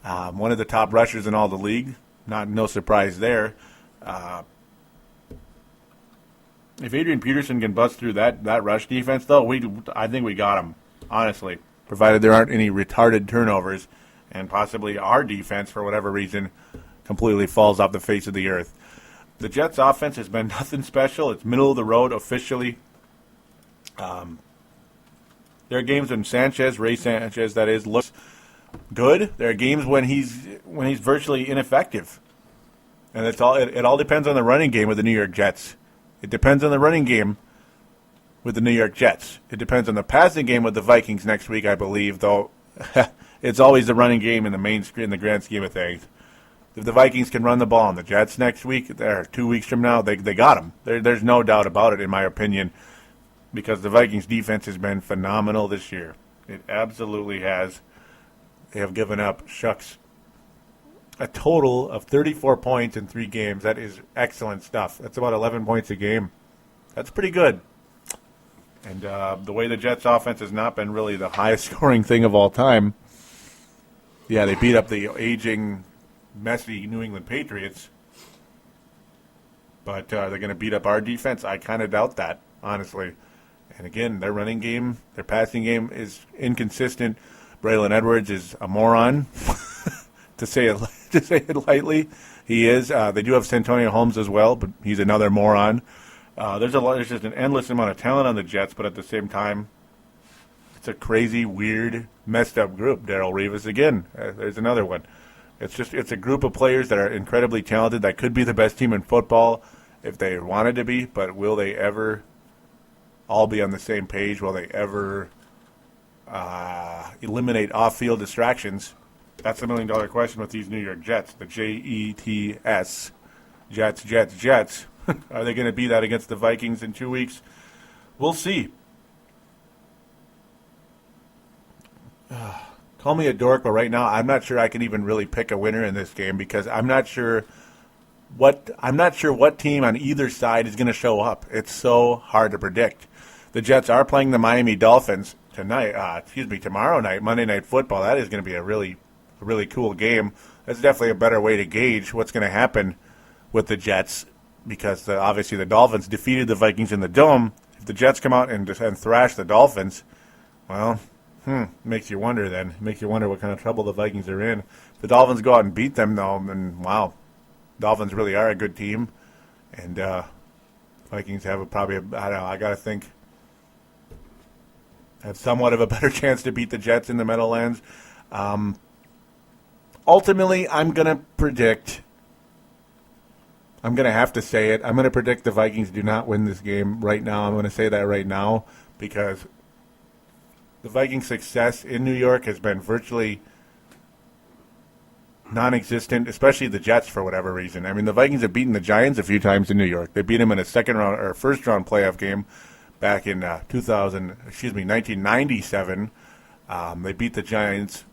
One of the top rushers in all the league. No surprise there. If Adrian Peterson can bust through that rush defense, though, I think we got him, honestly, provided there aren't any retarded turnovers and possibly our defense, for whatever reason, completely falls off the face of the earth. The Jets' offense has been nothing special. It's middle of the road officially. There are games when Ray Sanchez, that is, looks good. There are games when he's virtually ineffective, and it all depends on the running game with the New York Jets. It depends on the running game with the New York Jets. It depends on the passing game with the Vikings next week, I believe. Though it's always the running game in the grand scheme of things. If the Vikings can run the ball on the Jets next week, or 2 weeks from now, they got them. There's no doubt about it, in my opinion, because the Vikings defense has been phenomenal this year. It absolutely has. They have given up, a total of 34 points in 3 games. That is excellent stuff. That's about 11 points a game. That's pretty good. And the way the Jets' offense has not been really the highest scoring thing of all time. Yeah, they beat up the aging, messy New England Patriots. But they're going to beat up our defense? I kind of doubt that, honestly. And again, their running game, their passing game is inconsistent. Braylon Edwards is a moron, to say it lightly. He is. They do have Santonio Holmes as well, but he's another moron. There's just an endless amount of talent on the Jets, but at the same time, it's a crazy, weird, messed up group. Darrelle Revis again. There's another one. It's a group of players that are incredibly talented that could be the best team in football if they wanted to be, but will they ever all be on the same page? Will they ever eliminate off-field distractions? That's the million-dollar question with these New York Jets, the Jets, Jets. Are they going to be that against the Vikings in 2 weeks? We'll see. Call me a dork, but right now I'm not sure I can even really pick a winner in this game because I'm not sure what team on either side is going to show up. It's so hard to predict. The Jets are playing the Miami Dolphins tomorrow night, Monday Night Football. That is going to be a really cool game. That's definitely a better way to gauge what's going to happen with the Jets because obviously the Dolphins defeated the Vikings in the Dome. If the Jets come out and thrash the Dolphins, well, makes you wonder then. Makes you wonder what kind of trouble the Vikings are in. If the Dolphins go out and beat them, though, then wow, Dolphins really are a good team. And Vikings have I got to think, have somewhat of a better chance to beat the Jets in the Meadowlands. Ultimately, I'm going to predict, I'm going to have to say it, I'm going to predict the Vikings do not win this game right now. I'm going to say that right now because the Vikings' success in New York has been virtually non-existent, especially the Jets for whatever reason. I mean, the Vikings have beaten the Giants a few times in New York. They beat them in a first-round playoff game back in 1997. They beat the Giants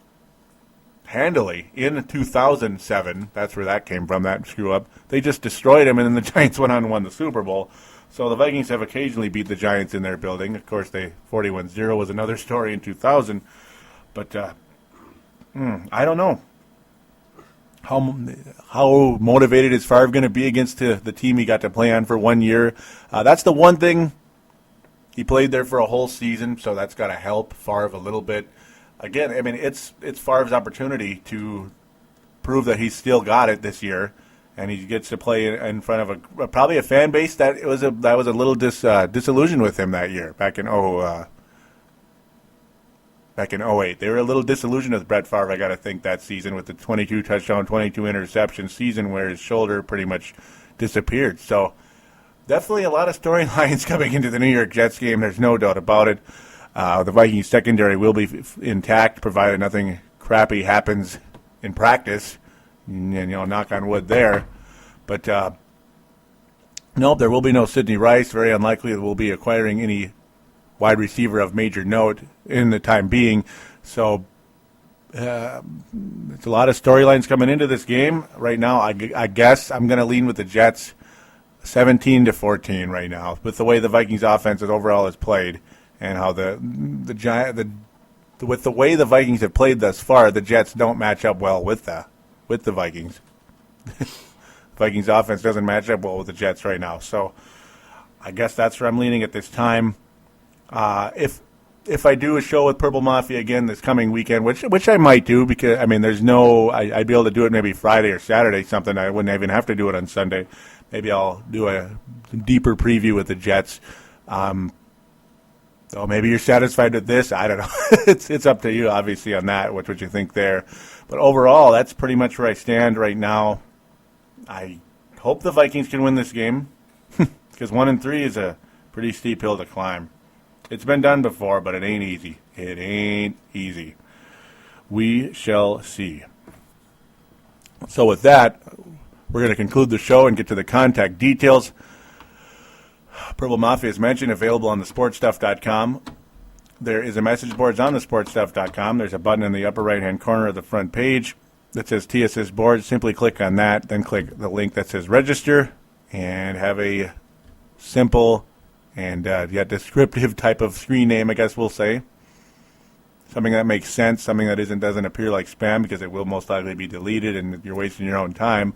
handily in 2007. That's where that came from, that screw-up. They just destroyed them, and then the Giants went on and won the Super Bowl. So the Vikings have occasionally beat the Giants in their building. Of course, 41-0 was another story in 2000. But I don't know. how motivated is Favre going to be against the team he got to play on for 1 year? That's the one thing. He played there for a whole season, so that's got to help Favre a little bit. Again, I mean, it's Favre's opportunity to prove that he's still got it this year, and he gets to play in front of probably a fan base that was a little disillusioned with him that year back in 2008. They were a little disillusioned with Brett Favre, I got to think, that season with the 22 touchdown, 22 interception season where his shoulder pretty much disappeared. So definitely a lot of storylines coming into the New York Jets game. There's no doubt about it. The Vikings secondary will be intact, provided nothing crappy happens in practice. And, knock on wood there. But, nope, there will be no Sidney Rice. Very unlikely that we'll be acquiring any wide receiver of major note in the time being. So, it's a lot of storylines coming into this game. Right now, I guess I'm going to lean with the Jets 17-14 right now, with the way the Vikings offense overall has played and how with the way the Vikings have played thus far, the Jets don't match up well with the Vikings. Vikings offense doesn't match up well with the Jets right now. So I guess that's where I'm leaning at this time. If I do a show with Purple Mafia again this coming weekend, which I might do, because I mean there's I'd be able to do it maybe Friday or Saturday, something I wouldn't even have to do it on Sunday. Maybe I'll do a deeper preview with the Jets. So maybe you're satisfied with this. I don't know. It's up to you, obviously, on that, what you think there. But overall, that's pretty much where I stand right now. I hope the Vikings can win this game, because 1-3 is a pretty steep hill to climb. It's been done before, but it ain't easy. It ain't easy. We shall see. So with that, we're going to conclude the show and get to the contact details. Purple Mafia, as mentioned, available on thesportstuff.com. There is a message boards on thesportstuff.com. There's a button in the upper right-hand corner of the front page that says TSS Boards. Simply click on that, then click the link that says register, and have a simple and yet descriptive type of screen name, I guess we'll say. Something that makes sense, something that doesn't appear like spam, because it will most likely be deleted and you're wasting your own time.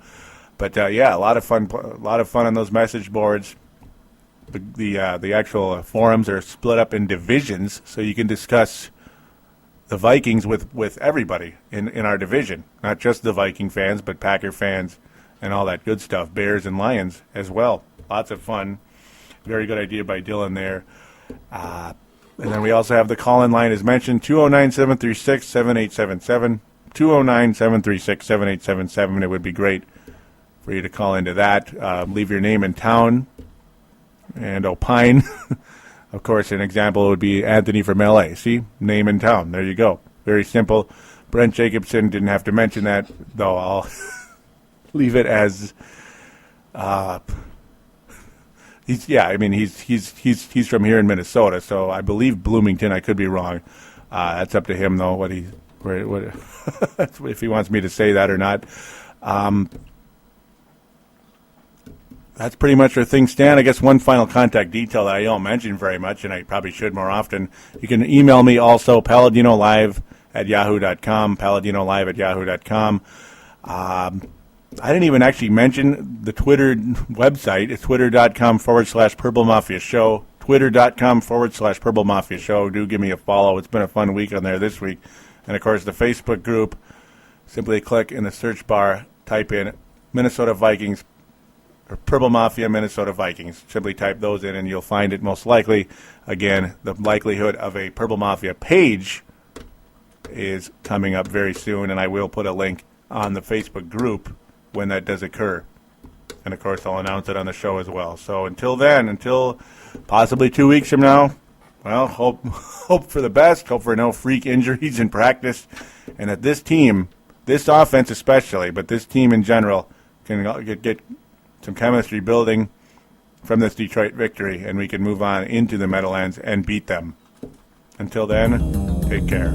But yeah, a lot of fun on those message boards. The actual forums are split up in divisions, so you can discuss the Vikings with everybody in our division, not just the Viking fans, but Packer fans and all that good stuff, Bears and Lions as well. Lots of fun. Very good idea by Dylan there. And then we also have the call-in line, as mentioned, 209-736-7877, 209-736-7877. It would be great for you to call into that. Leave your name and town and opine. Of course, an example would be Anthony from L.A. See? Name and town. There you go. Very simple. Brent Jacobson didn't have to mention that, though I'll leave it as... He's from here in Minnesota, so I believe Bloomington. I could be wrong. That's up to him, though, what if he wants me to say that or not. That's pretty much where things stand. I guess one final contact detail that I don't mention very much, and I probably should more often. You can email me also, paladinolive@yahoo.com, paladinolive@yahoo.com. I didn't even actually mention the Twitter website. It's twitter.com/Purple Mafia Show, twitter.com/Purple Mafia Show. Do give me a follow. It's been a fun week on there this week. And, of course, the Facebook group. Simply click in the search bar, type in Minnesota Vikings, or Purple Mafia Minnesota Vikings. Simply type those in and you'll find it most likely. Again, the likelihood of a Purple Mafia page is coming up very soon, and I will put a link on the Facebook group when that does occur. And, of course, I'll announce it on the show as well. So until then, until possibly 2 weeks from now, well, hope for the best, hope for no freak injuries in practice, and that this team, this offense especially, but this team in general, can get some chemistry building from this Detroit victory, and we can move on into the Meadowlands and beat them. Until then, take care.